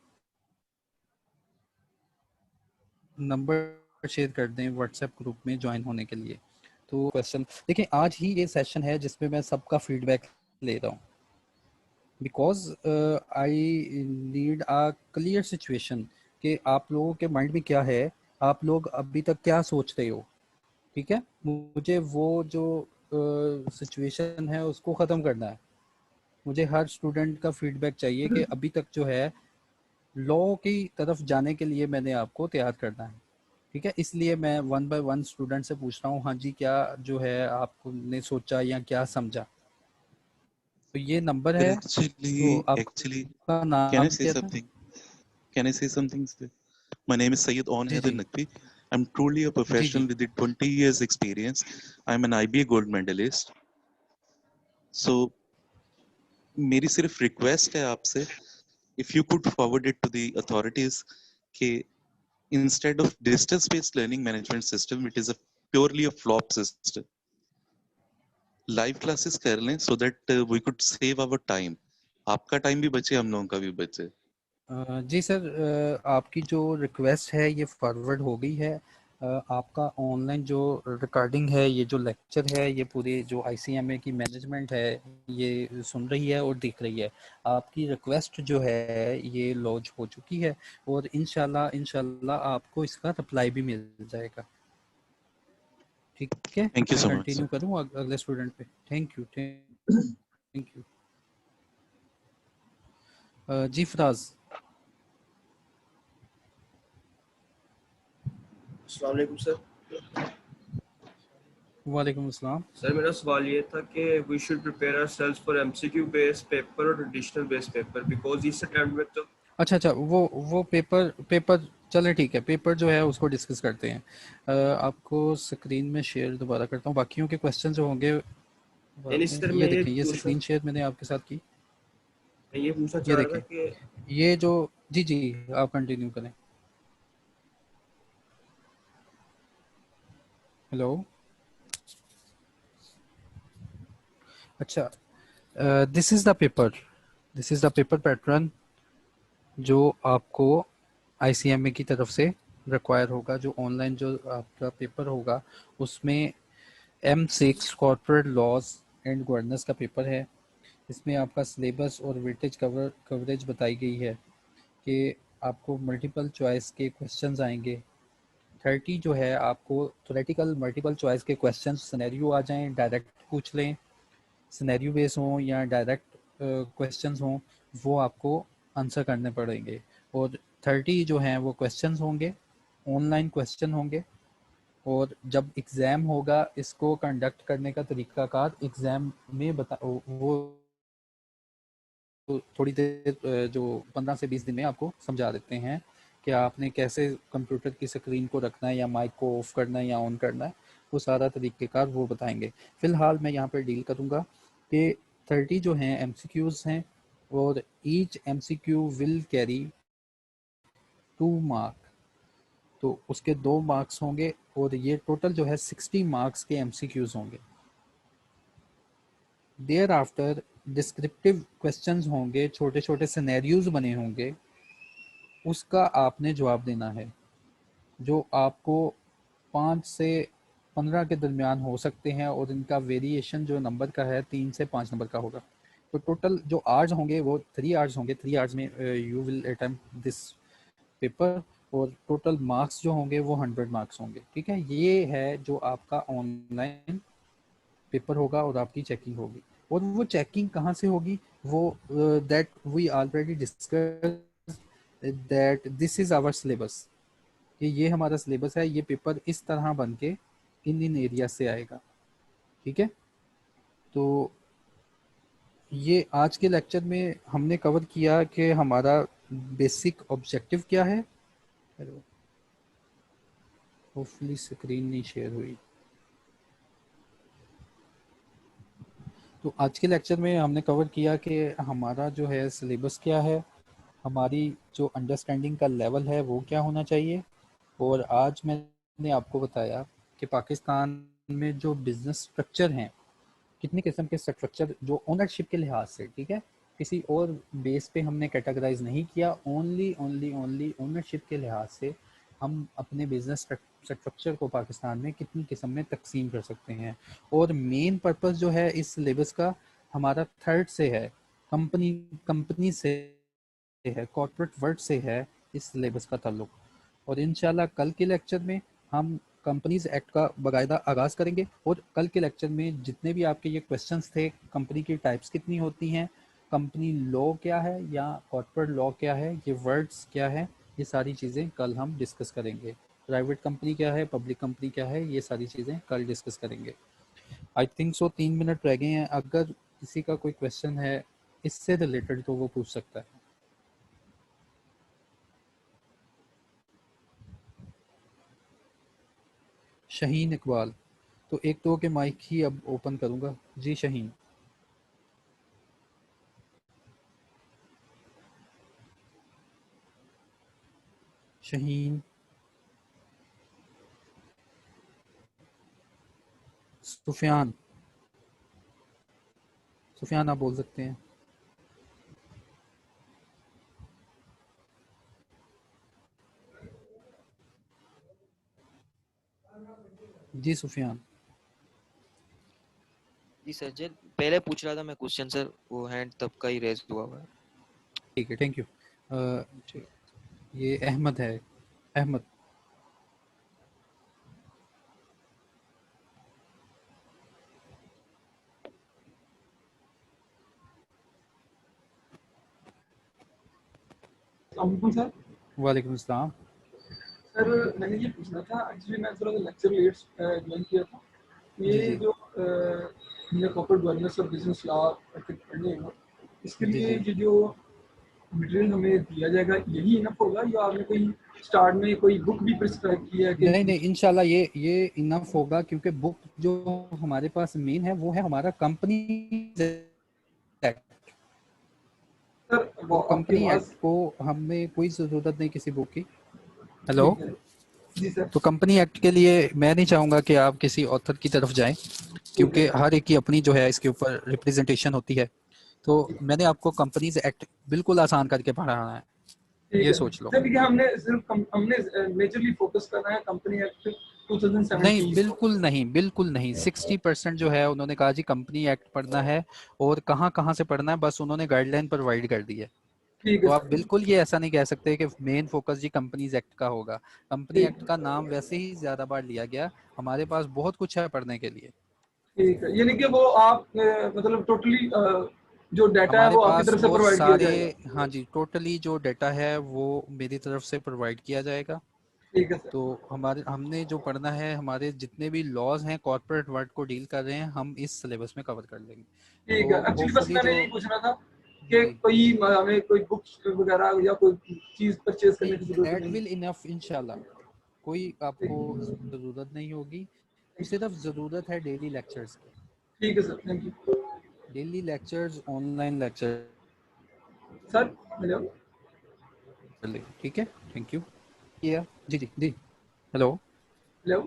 नंबर शेयर कर दें व्हाट्सएप ग्रुप में ज्वाइन होने के लिए। तो क्वेश्चन देखिए, आज ही ये सेशन है जिसमें मैं सबका फीडबैक ले रहा हूँ, because I need a clear situation कि आप लोगों के माइंड में क्या है, आप लोग अभी तक क्या सोच रहे हो। ठीक है, मुझे वो जो सिचुएशन है उसको ख़त्म करना है। मुझे हर स्टूडेंट का फीडबैक चाहिए कि अभी तक जो है लॉ की तरफ जाने के लिए मैंने आपको तैयार करना है। ठीक है, इसलिए मैं वन बाय वन स्टूडेंट से पूछ रहा हूँ, हाँ जी क्या जो है आपने सोचा या क्या समझा। तो ये नंबर है। तो Actually, आपका can I नाम say क्या था? something? Can I say something, sir? My name is Syed On ji Haider ji Naqvi. I'm truly a professional with 20 years experience. I'm an IBA gold medalist. So, मेरी सिर्फ request है आपसे, if you could forward it to the authorities कि instead of distance based learning management system, it is a purely a flop system, live classes कर लें so that we could save our time. आपका time भी बचे, हम लोगों का भी बचे। जी सर, आपकी जो रिक्वेस्ट है ये फॉरवर्ड हो गई है। आपका ऑनलाइन जो रिकॉर्डिंग है, ये जो लेक्चर है, ये पूरी जो ICMA की मैनेजमेंट है ये सुन रही है और देख रही है। आपकी रिक्वेस्ट जो है ये लॉन्च हो चुकी है और इंशाल्लाह आपको इसका रिप्लाई भी मिल जाएगा। ठीक है, Thank you मैं so much, कंटिन्यू sir. करूँ अगले स्टूडेंट पे। Thank you. जी फराज। अस्सलाम वालेकुम सर। वालेकुम अस्सलाम। सर मेरा सवाल ये था कि we should prepare ourselves for MCQ based paper और ट्रेडिशनल बेस्ड पेपर, बिकॉज इस अटेम्प्ट में तो अच्छा वो पेपर चले ठीक है, पेपर जो है उसको डिस्कस करते हैं। आपको स्क्रीन में शेयर दोबारा करता हूँ, बाकियों के क्वेश्चन जो होंगे यानी सर ये मैं देखें, ये स्क्रीन शेयर मैंने आपके साथ की। ये पूछना ये चाह रहा था देखें, कि ये जो जी आप कंटिन्यू करें। हेलो, अच्छा, this is the paper pattern जो आपको ICMA की तरफ से रिक्वायर होगा। जो ऑनलाइन जो आपका पेपर होगा उसमें M6 corporate laws and governance का पेपर है। इसमें आपका सिलेबस और वेटेज कवरेज बताई गई है कि आपको मल्टीपल चॉइस के क्वेश्चंस आएंगे। 30 जो है आपको थ्योरेटिकल मल्टीपल चॉइस के क्वेश्चंस सिनेरियो आ जाएं, डायरेक्ट पूछ लें, सिनेरियो बेस हों या डायरेक्ट क्वेश्चंस हों, वो आपको आंसर करने पड़ेंगे। और 30 जो हैं वो क्वेश्चंस होंगे, ऑनलाइन क्वेश्चन होंगे। और जब एग्ज़ाम होगा इसको कंडक्ट करने का तरीक़ाकार एग्ज़ाम में वो थोड़ी देर जो 15 से 20 दिन में आपको समझा देते हैं कि आपने कैसे कंप्यूटर की स्क्रीन को रखना है या माइक को ऑफ करना है या ऑन करना है, वो सारा तरीक़ेकार वो बताएंगे। फ़िलहाल मैं यहाँ पे डील करूँगा कि 30 जो हैं MCQs हैं और each MCQ will carry 2 mark, तो उसके 2 मार्क्स होंगे और ये टोटल जो है 60 मार्क्स के MCQs होंगे। देयर आफ्टर डिस्क्रिप्टिव क्वेश्चंस होंगे, छोटे छोटे सिनेरियोज बने होंगे, उसका आपने जवाब देना है, जो आपको 5 से 15 के दरमियान हो सकते हैं और इनका वेरिएशन जो नंबर का है 3 से 5 नंबर का होगा। तो टोटल जो आवर्स होंगे वो 3 आवर्स होंगे। 3 आवर्स में you will attempt this paper और टोटल मार्क्स जो होंगे वो 100 मार्क्स होंगे। ठीक है, ये है जो आपका ऑनलाइन पेपर होगा और आपकी चेकिंग होगी। और वो चेकिंग कहाँ से होगी, वो that we already discuss that this is our syllabus, कि ये हमारा सिलेबस है, ये पेपर इस तरह बन के इन एरिया से आएगा। ठीक है, तो ये आज के लेक्चर में हमने कवर किया कि हमारा बेसिक ऑब्जेक्टिव क्या है। होपफुली स्क्रीन नहीं शेयर हुई। तो आज के लेक्चर में हमने कवर किया कि हमारा जो है सिलेबस क्या है, हमारी जो अंडरस्टैंडिंग का लेवल है वो क्या होना चाहिए, और आज मैंने आपको बताया कि पाकिस्तान में जो बिजनेस स्ट्रक्चर हैं, कितने किस्म के स्ट्रक्चर जो ओनरशिप के लिहाज से, ठीक है, किसी और बेस पे हमने कैटेगराइज नहीं किया, ओनली ओनरशिप के लिहाज से हम अपने बिजनेस स्ट्रक्चर को पाकिस्तान में कितनी किस्म में तकसीम कर सकते हैं। और मेन पर्पस जो है इस सिलेबस का हमारा थर्ड से है, कंपनी से है, कॉर्पोरेट वर्ल्ड से है इस सिलेबस का ताल्लुक। और इंशाल्लाह कल के लेक्चर में हम कंपनीज एक्ट का बाकायदा आगाज़ करेंगे, और कल के लेक्चर में जितने भी आपके ये क्वेश्चंस थे, कंपनी की टाइप्स कितनी होती हैं, कंपनी लॉ क्या है या कॉर्पोरेट लॉ क्या है, ये वर्ड्स क्या है, ये सारी चीज़ें कल हम डिस्कस करेंगे। प्राइवेट कंपनी क्या है, पब्लिक कंपनी क्या है, ये सारी चीज़ें कल डिस्कस करेंगे। आई थिंक सो 3 मिनट रह गए हैं, अगर किसी का कोई क्वेश्चन है इससे रिलेटेड तो वो पूछ सकता है। शहीन इकबाल, तो एक तो के माइक ही अब ओपन करूंगा। जी शहीन। शहीन, सुफियान, सुफियान आप बोल सकते हैं। जी सुफियान। जी सर, जी पहले पूछ रहा था मैं क्वेश्चन सर, वो हैंड तब का ही रेज हुआ हुआ है। ठीक है, थैंक यू। ये अहमद है, अहमद। सर वालेकुम अस्सलाम। सर मैंने ये पूछना था, एक्चुअली मैं थोड़ा लेक्चर लेट ज्वाइन किया था। ये जो हमने कॉर्पोरेट गवर्नेंस और बिजनेस लॉ पढ़ने हैं, इसके लिए ये जो मटेरियल हमें दिया जाएगा यही इनफ होगा, या आपने कोई स्टार्ट में कोई बुक भी प्रिस्क्राइब किया है कि नहीं इंशाल्लाह ये इनफ होगा, क्योंकि बुक जो हमारे पास मेन है वो है हमारा कंपनी एक्ट। तो कंपनी एक्ट को हमें कोई ज़रूरत नहीं किसी बुक की। हेलो जी सर। तो कंपनी एक्ट के लिए मैं नहीं चाहूँगा कि आप किसी ऑथर की तरफ जाएं, क्योंकि हर एक की अपनी जो है इसके ऊपर रिप्रेजेंटेशन होती है। तो मैंने आपको कंपनीज एक्ट बिल्कुल आसान करके पढ़ाना है, ये सोच लो। हमने सिर्फ हमने मेजरली फोकस करना है कंपनी एक्ट 2017। नहीं बिल्कुल नहीं 60% जो है उन्होंने कहा जी कंपनी एक्ट पढ़ना है, और कहाँ कहाँ से पढ़ना है बस उन्होंने गाइडलाइन प्रोवाइड कर दी है। तो आप बिल्कुल ये ऐसा नहीं कह सकते कि main focus G companies act का होगा। कंपनी एक्ट का नाम वैसे ही ज्यादा बार लिया गया, हमारे पास बहुत कुछ है पढ़ने के लिए। ठीक है, यानी कि वो आप मतलब टोटली जो डाटा है वो आपकी तरफ से प्रोवाइड किया जाएगा। हाँ जी, टोटली जो डाटा है वो मेरी तरफ से प्रोवाइड किया जाएगा। ठीक है सर। तो हमने जो पढ़ना है, हमारे जितने भी लॉज हैं कॉर्पोरेट वर्ल्ड को डील कर रहे हैं, हम इस सिलेबस में कवर कर लेंगे। ठीक है, एक्चुअली बस मैंने यही पूछना था कि कोई हमें कोई बुक्स वगैरह या कोई चीज परचेज करने की जरूरत नहीं। दैट विल इनफ इंशाल्लाह, कोई आपको जरूरत नहीं होगी, सिर्फ जरूरत है डेली लेक्चर्स की। ठीक है sir, thank you. Daily lectures, online lecture sir. Hello, ठीक है, थैंक यू। जी हेलो हेलो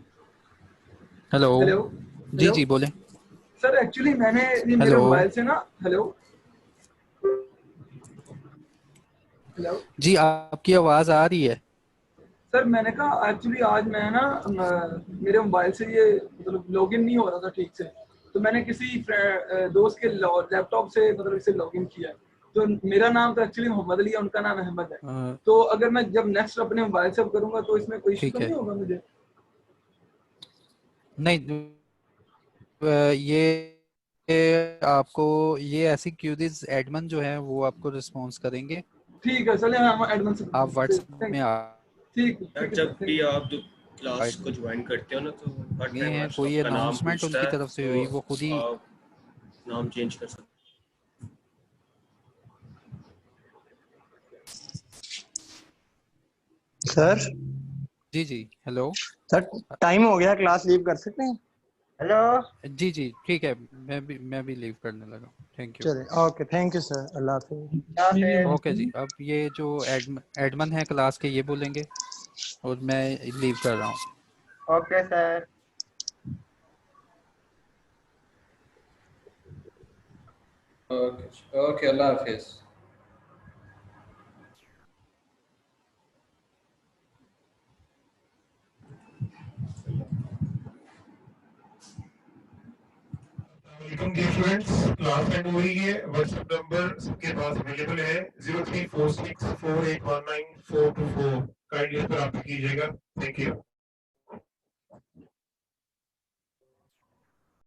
हेलो जी बोले सर। एक्चुअली मैंने मेरे मोबाइल से ना, हेलो जी आपकी आवाज आ रही है सर। मैंने कहा एक्चुअली आज मैं ना मेरे मोबाइल से ये मतलब लॉगिन नहीं हो रहा था ठीक से, तो मैंने किसी दोस्त के लैपटॉप से मतलब इसे लॉगिन किया। तो मेरा नाम तो एक्चुअली मोहम्मद अली है, उनका नाम अहमद है। तो अगर मैं जब नेक्स्ट अपने मोबाइल से करूंगा तो इसमें कोई इशू नहीं होगा मुझे? नहीं, ये आपको ये ऐसी क्यूरीज एडमिन जो है वो आपको रिस्पॉन्स करेंगे, ठीक है, चलिए हम एडमिन से आप व्हाट्सएप में ठीक यार जब भी आप क्लास को ज्वाइन करते हो ना तो हर ये टाइम है कोई आपका नाम अनाउंसमेंट पूछता उनकी है, तरफ से तो हुई, वो खुद ही आप नाम चेंज कर सकते सर जी जी हेलो सर टाइम हो गया, क्लास लीव कर सकते हैं? हेलो जी जी ठीक है, मैं भी लीव करने लगा। Thank you. चलिए ओके, थैंक यू सर, अल्लाह हाफिज़। ओके जी, अब ये जो एडमन है क्लास के ये बोलेंगे और मैं लीव कर रहा हूँ। Okay sir. ओके ओके, अल्लाह हाफिज। डियर स्टूडेंट्स, क्लास एंड हो रही है। व्हाट्सएप नंबर सबके पास अवेलेबल है 034648192424। काइंडली इस पर आप कीजिएगा। Thank you.